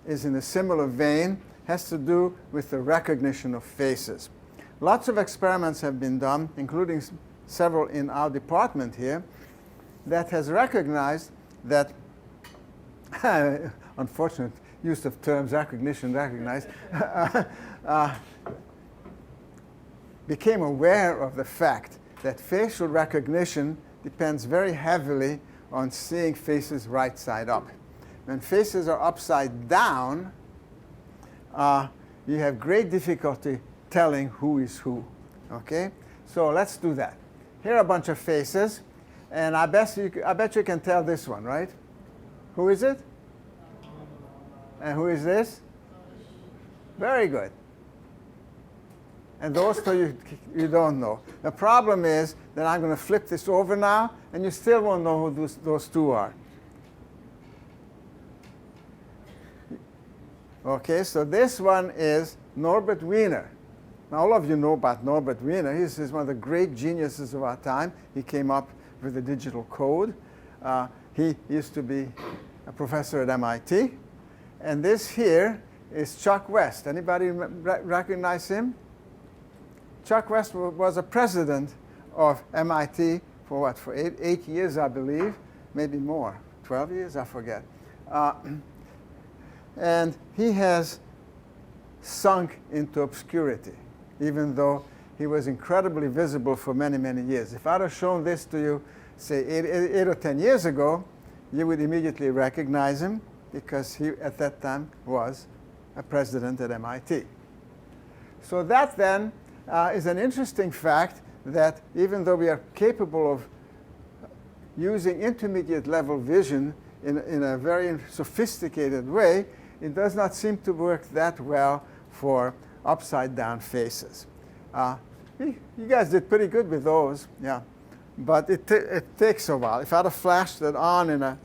is in a similar vein has to do with the recognition of faces. Lots of experiments have been done, including several in our department here, that has recognized that, unfortunate use of terms, recognition, recognized, became aware of the fact that facial recognition depends very heavily on seeing faces right side up. When faces are upside down, you have great difficulty telling who is who. Okay? So let's do that. Here are a bunch of faces, and I bet you can tell this one, right? Who is it? And who is this? Very good. And those two you don't know. The problem is that I'm going to flip this over now, and you still won't know who those two are. Okay, so this one is Norbert Wiener. Now, all of you know about Norbert Wiener. He's one of the great geniuses of our time. He came up with the digital code. He used to be a professor at MIT. And this here is Chuck West. Anybody recognize him? Chuck West was a president of MIT for what? For eight years, I believe. Maybe more. 12 years? I forget. And he has sunk into obscurity, even though he was incredibly visible for many, many years. If I'd have shown this to you, say, 8 or 10 years ago, you would immediately recognize him because he, at that time, was a president at MIT. So that then is an interesting fact that even though we are capable of using intermediate level vision in a very sophisticated way, it does not seem to work that well for upside down faces. You guys did pretty good with those, yeah. But it takes a while. If I'd have flashed it on in a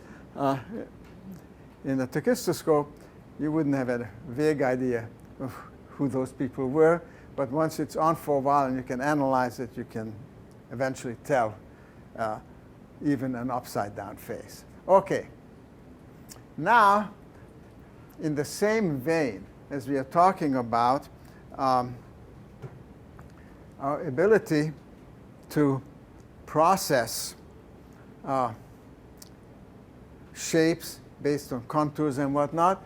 tachistoscope, you wouldn't have had a vague idea of who those people were. But once it's on for a while and you can analyze it, you can eventually tell even an upside down face. Okay. Now, in the same vein as we are talking about our ability to process shapes based on contours and whatnot,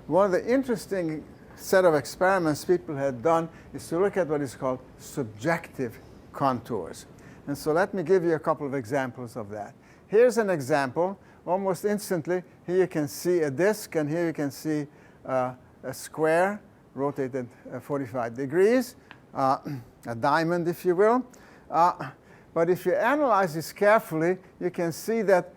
one of the interesting set of experiments people had done is to look at what is called subjective contours. And so let me give you a couple of examples of that. Here's an example. Almost instantly, here you can see a disk, and here you can see a square rotated 45 degrees, a diamond, if you will. But if you analyze this carefully, you can see that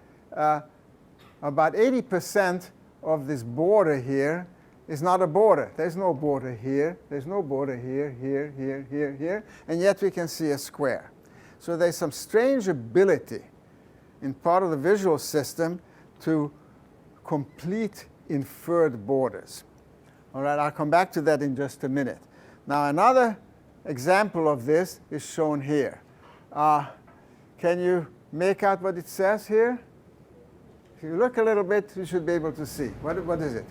about 80% of this border here is not a border. There's no border here. There's no border here, here, here, here, here. And yet we can see a square. So there's some strange ability in part of the visual system to complete inferred borders. All right, I'll come back to that in just a minute. Now, another example of this is shown here. Can you make out what it says here? If you look a little bit, you should be able to see. What is it?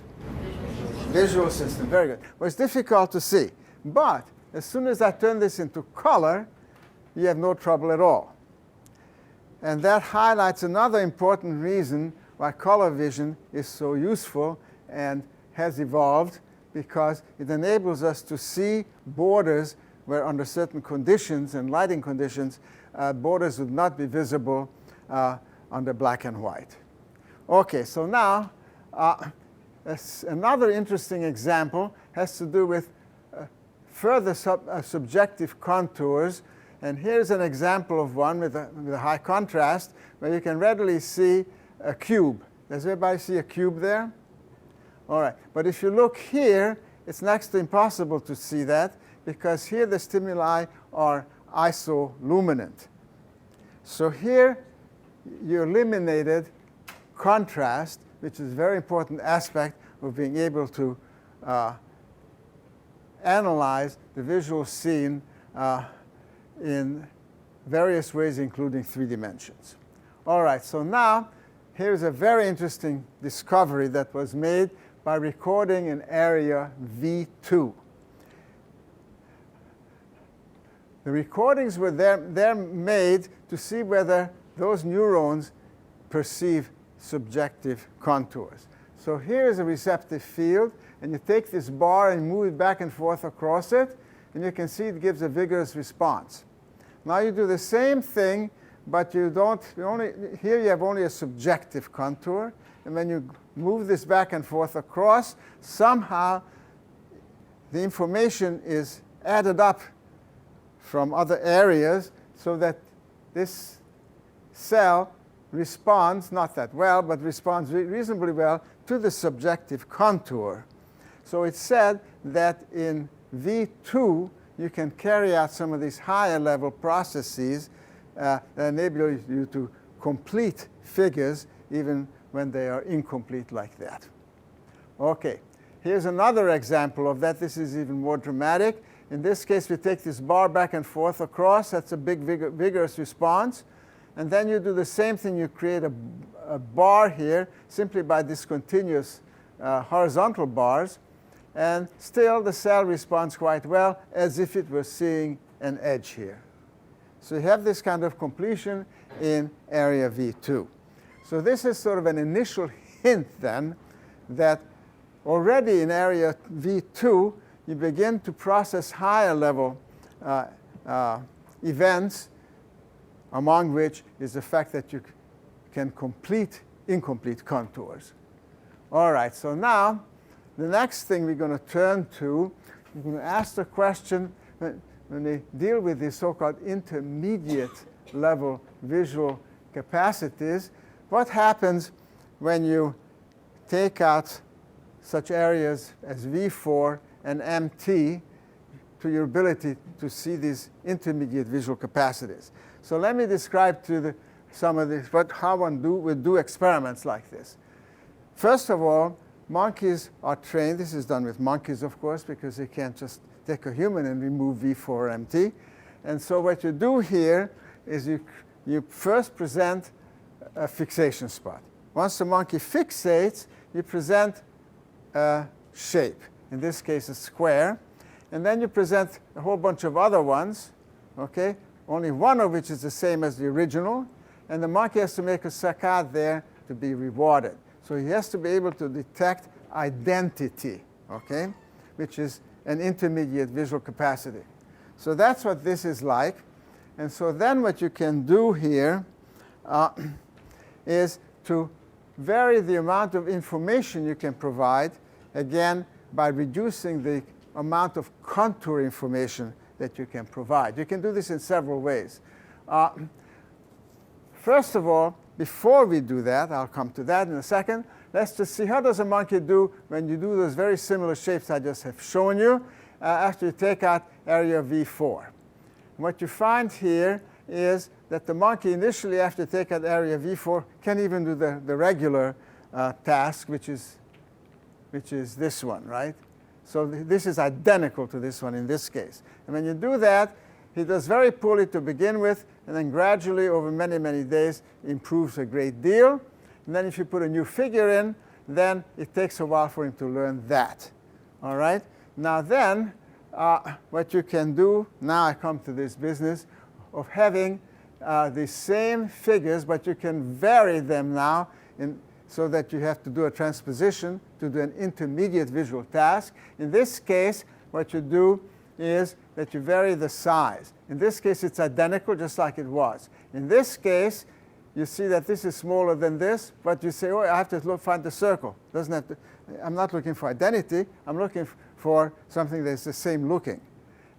Visual system. Very good. Well, it's difficult to see. But as soon as I turn this into color, you have no trouble at all. And that highlights another important reason why color vision is so useful and has evolved, because it enables us to see borders where under certain conditions and lighting conditions, borders would not be visible under black and white. Okay, so now another interesting example has to do with further subjective contours. And here's an example of one with a high contrast where you can readily see a cube. Does everybody see a cube there? All right. But if you look here, it's next to impossible to see that, because here the stimuli are isoluminant. So here you eliminated contrast, which is a very important aspect of being able to analyze the visual scene in various ways, including 3 dimensions. All right, so now here's a very interesting discovery that was made by recording an area V2. The recordings were they're made to see whether those neurons perceive subjective contours. So here is a receptive field, and you take this bar and move it back and forth across it, and you can see it gives a vigorous response. Now you do the same thing, but you don't, here you have only a subjective contour, and when you move this back and forth across, somehow the information is added up from other areas so that this cell responds, not that well, but responds reasonably well to the subjective contour. So it's said that in V2, you can carry out some of these higher level processes that enable you to complete figures even when they are incomplete like that. Okay, here's another example of that. This is even more dramatic. In this case, we take this bar back and forth across. That's a big, vigorous response. And then you do the same thing. You create a bar here simply by discontinuous horizontal bars. And still, the cell responds quite well, as if it were seeing an edge here. So you have this kind of completion in area V2. So this is sort of an initial hint, then, that already in area V2, you begin to process higher level events, among which is the fact that you can complete incomplete contours. All right, so now, the next thing we're going to turn to, we're going to ask the question, when they deal with these so-called intermediate level visual capacities, what happens when you take out such areas as V4 and MT to your ability to see these intermediate visual capacities? So let me describe to you some of this, how one would do experiments like this. First of all, monkeys are trained. This is done with monkeys, of course, because you can't just take a human and remove V4 MT. And so what you do here is you first present a fixation spot. Once the monkey fixates, you present a shape, in this case a square. And then you present a whole bunch of other ones, okay? Only one of which is the same as the original. And the monkey has to make a saccade there to be rewarded. So he has to be able to detect identity, okay, which is an intermediate visual capacity. So that's what this is like. And so then what you can do here is to vary the amount of information you can provide, again, by reducing the amount of contour information that you can provide. You can do this in several ways. First of all, before we do that, I'll come to that in a second, let's just see how does a monkey do when you do those very similar shapes I just have shown you after you take out area V4. What you find here is that the monkey initially, after you take out area V4, can even do the regular task, which is this one, right? So this is identical to this one in this case. And when you do that, he does very poorly to begin with, and then gradually over many, many days improves a great deal. And then if you put a new figure in, then it takes a while for him to learn that. All right? Now then, what you can do, now I come to this business of having the same figures, but you can vary them now so that you have to do a transposition to do an intermediate visual task. In this case, what you do is that you vary the size. In this case, it's identical, just like it was. In this case, you see that this is smaller than this, but you say, oh, I have to find the circle. Doesn't have to, I'm not looking for identity. I'm looking for something that's the same looking.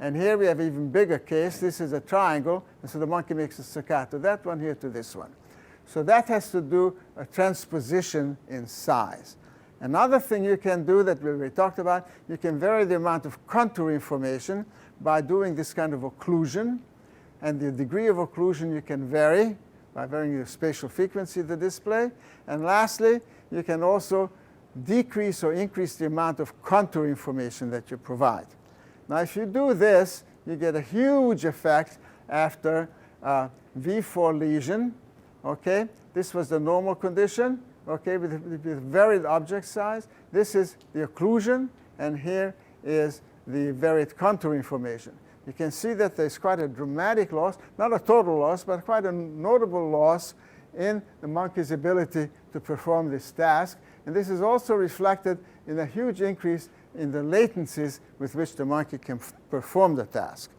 And here we have an even bigger case. This is a triangle, and so the monkey makes a staccato. That one here to this one. So that has to do a transposition in size. Another thing you can do that we talked about, you can vary the amount of contour information by doing this kind of occlusion. And the degree of occlusion you can vary by varying the spatial frequency of the display. And lastly, you can also decrease or increase the amount of contour information that you provide. Now, if you do this, you get a huge effect after V4 lesion. Okay, this was the normal condition. Okay, with varied object size. This is the occlusion, and here is the varied contour information. You can see that there's quite a dramatic loss, not a total loss, but quite a notable loss in the monkey's ability to perform this task. And this is also reflected in a huge increase in the latencies with which the monkey can perform the task.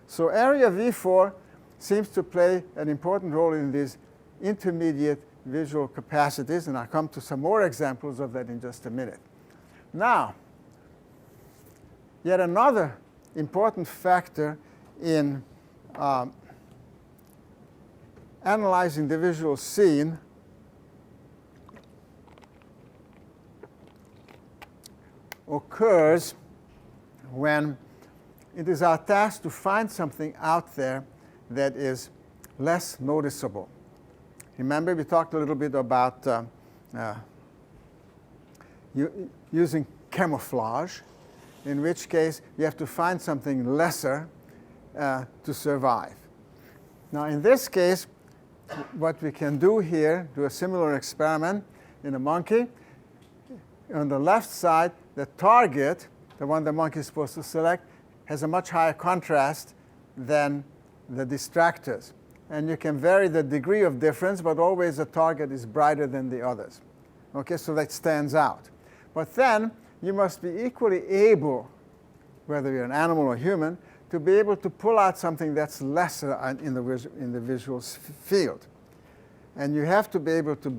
So area V4 seems to play an important role in these intermediate visual capacities, and I'll come to some more examples of that in just a minute. Now, yet another important factor in analyzing the visual scene occurs when it is our task to find something out there that is less noticeable. Remember, we talked a little bit about using camouflage, in which case you have to find something lesser to survive. Now, in this case, what we can do here, do a similar experiment in a monkey. On the left side, the target, the one the monkey is supposed to select, has a much higher contrast than the distractors. And you can vary the degree of difference, but always the target is brighter than the others. Okay, so that stands out. But then you must be equally able, whether you're an animal or human, to be able to pull out something that's lesser in the visual field. And you have to be able to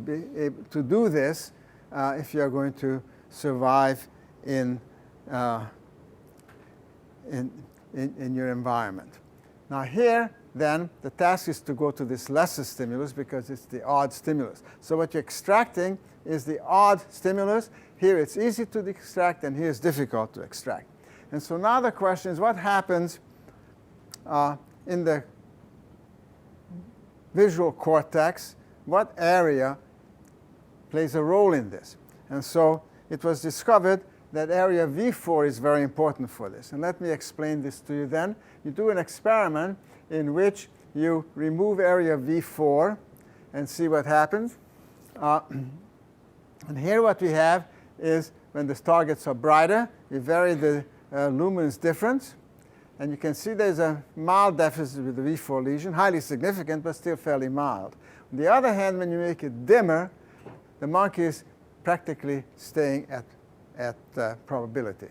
do this if you're going to survive in your environment. Now here, then, the task is to go to this lesser stimulus because it's the odd stimulus. So what you're extracting is the odd stimulus. Here it's easy to extract, and here it's difficult to extract. And so now the question is, what happens in the visual cortex? What area plays a role in this? And so it was discovered that area V4 is very important for this. And let me explain this to you then. You do an experiment in which you remove area V4 and see what happens. And here what we have is when the targets are brighter, you vary the luminance difference. And you can see there's a mild deficit with the V4 lesion, highly significant, but still fairly mild. On the other hand, when you make it dimmer, the monkey is practically staying at at probability.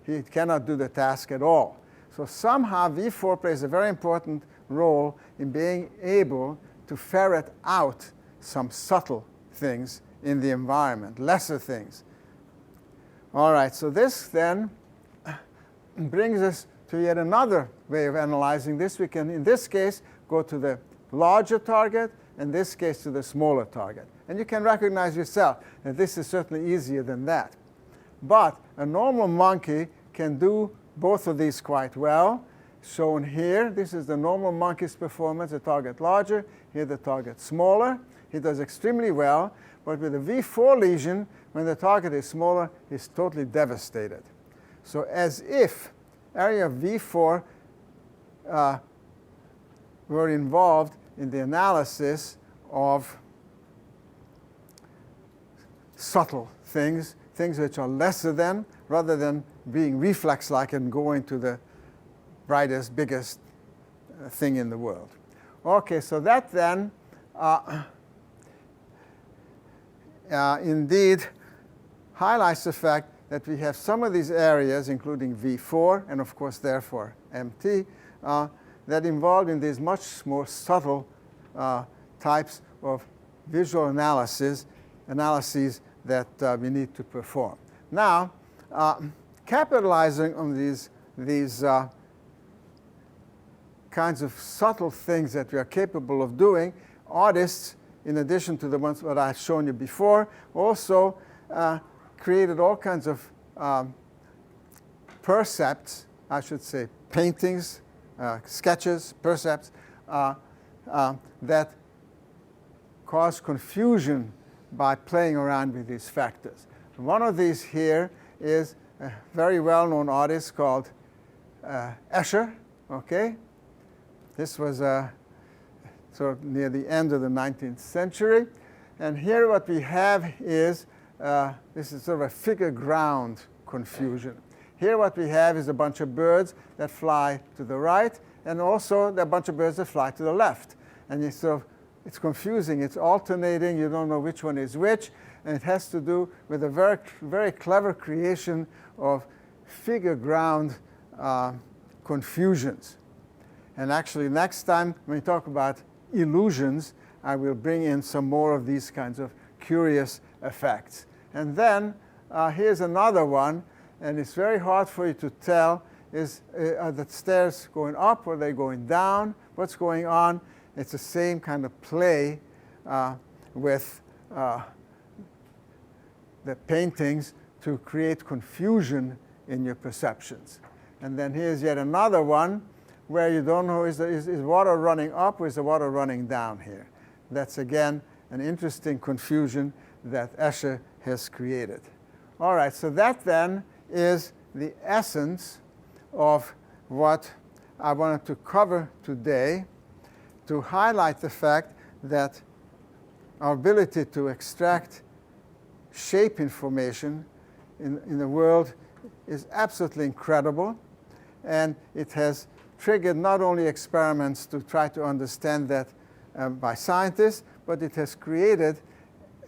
He cannot do the task at all. So somehow V4 plays a very important role in being able to ferret out some subtle things in the environment, lesser things. All right, so this then brings us to yet another way of analyzing this. We can, in this case, go to the larger target, in this case to the smaller target. And you can recognize yourself that this is certainly easier than that. But a normal monkey can do both of these quite well. Shown here, this is the normal monkey's performance, the target larger, here the target smaller. He does extremely well, but with a V4 lesion, when the target is smaller, he's totally devastated. So as if area of V4 were involved in the analysis of subtle things, things which are lesser than, rather than being reflex-like and going to the brightest, biggest thing in the world. Okay, so that then indeed highlights the fact that we have some of these areas, including V4, and of course therefore MT, that involved in these much more subtle types of visual analyses that we need to perform. Now, capitalizing on these kinds of subtle things that we are capable of doing, artists, in addition to the ones that I've shown you before, also created all kinds of percepts, I should say paintings, sketches, percepts, that cause confusion by playing around with these factors. One of these here is a very well-known artist called Escher. Okay? This was sort of near the end of the 19th century. And here what we have is, this is sort of a figure ground confusion. Here what we have is a bunch of birds that fly to the right, and also a bunch of birds that fly to the left. And it's confusing. It's alternating. You don't know which one is which. And it has to do with a very, very clever creation of figure ground confusions. And actually, next time when we talk about illusions, I will bring in some more of these kinds of curious effects. And then here's another one, and it's very hard for you to tell, are the stairs going up or are they going down? What's going on? It's the same kind of play with the paintings to create confusion in your perceptions. And then here's yet another one where you don't know, is water running up or is the water running down here? That's, again, an interesting confusion that Escher has created. All right, so that then is the essence of what I wanted to cover today, to highlight the fact that our ability to extract shape information in the world is absolutely incredible, and it has triggered not only experiments to try to understand that by scientists, but it has created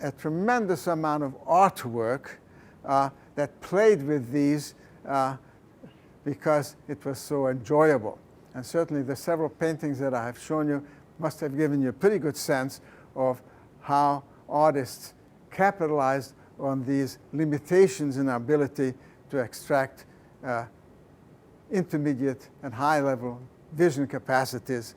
a tremendous amount of artwork that played with these because it was so enjoyable. And certainly the several paintings that I have shown you must have given you a pretty good sense of how artists capitalized on these limitations in our ability to extract intermediate and high-level vision capacities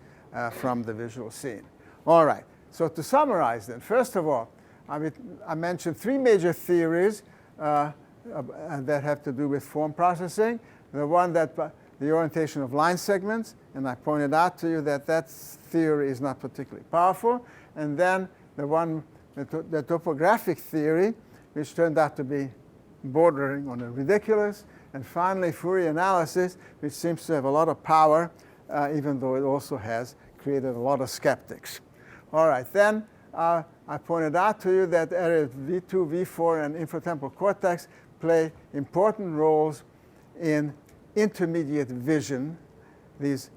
from the visual scene. All right, so to summarize then, first of all, I mentioned three major theories that have to do with form processing. The one that the orientation of line segments, and I pointed out to you that that theory is not particularly powerful. And then the one, the topographic theory, which turned out to be bordering on the ridiculous. And finally, Fourier analysis, which seems to have a lot of power, even though it also has created a lot of skeptics. All right, then I pointed out to you that areas V2, V4, and infratemporal cortex play important roles in intermediate vision, these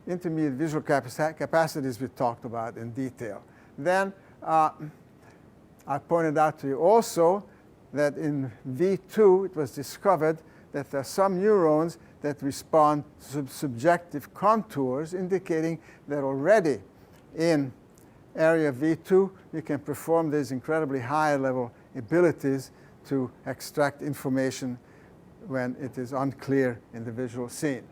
intermediate visual capacities we talked about in detail. Then I pointed out to you also that in V2 it was discovered that there are some neurons that respond to subjective contours, indicating that already in area V2 you can perform these incredibly high-level abilities to extract information when it is unclear in the visual scene.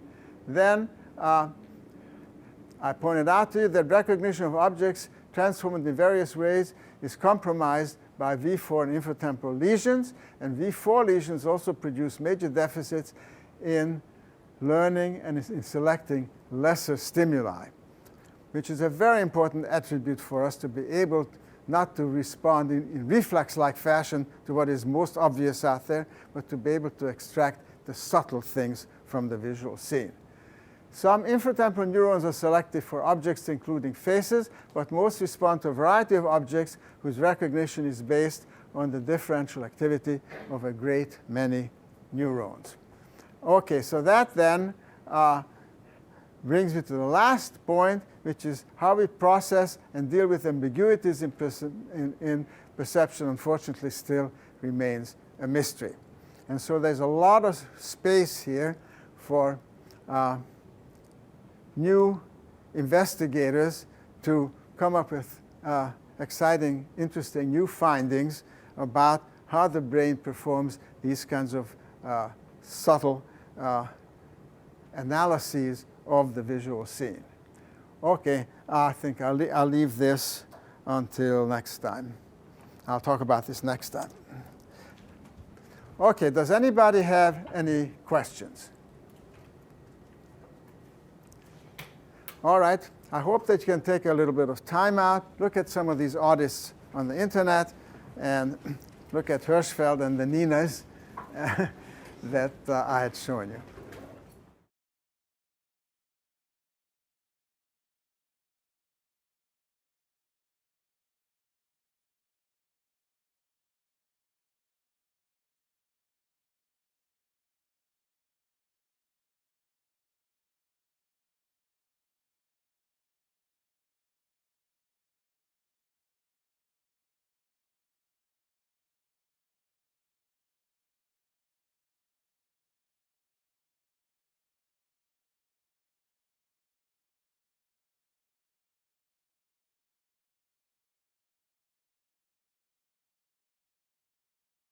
Then I pointed out to you that recognition of objects transformed in various ways is compromised by V4 and inferotemporal lesions, and V4 lesions also produce major deficits in learning and in selecting lesser stimuli, which is a very important attribute for us to be able not to respond in reflex-like fashion to what is most obvious out there, but to be able to extract the subtle things from the visual scene. Some inferotemporal neurons are selective for objects including faces, but most respond to a variety of objects whose recognition is based on the differential activity of a great many neurons. Okay, so that then brings me to the last point, which is how we process and deal with ambiguities in perception. Unfortunately, still remains a mystery. And so there's a lot of space here for new investigators to come up with exciting, interesting new findings about how the brain performs these kinds of subtle analyses of the visual scene. Okay, I think I'll leave this until next time. I'll talk about this next time. Okay, does anybody have any questions? All right, I hope that you can take a little bit of time out, look at some of these artists on the internet, and look at Hirschfeld and the Ninas that I had shown you.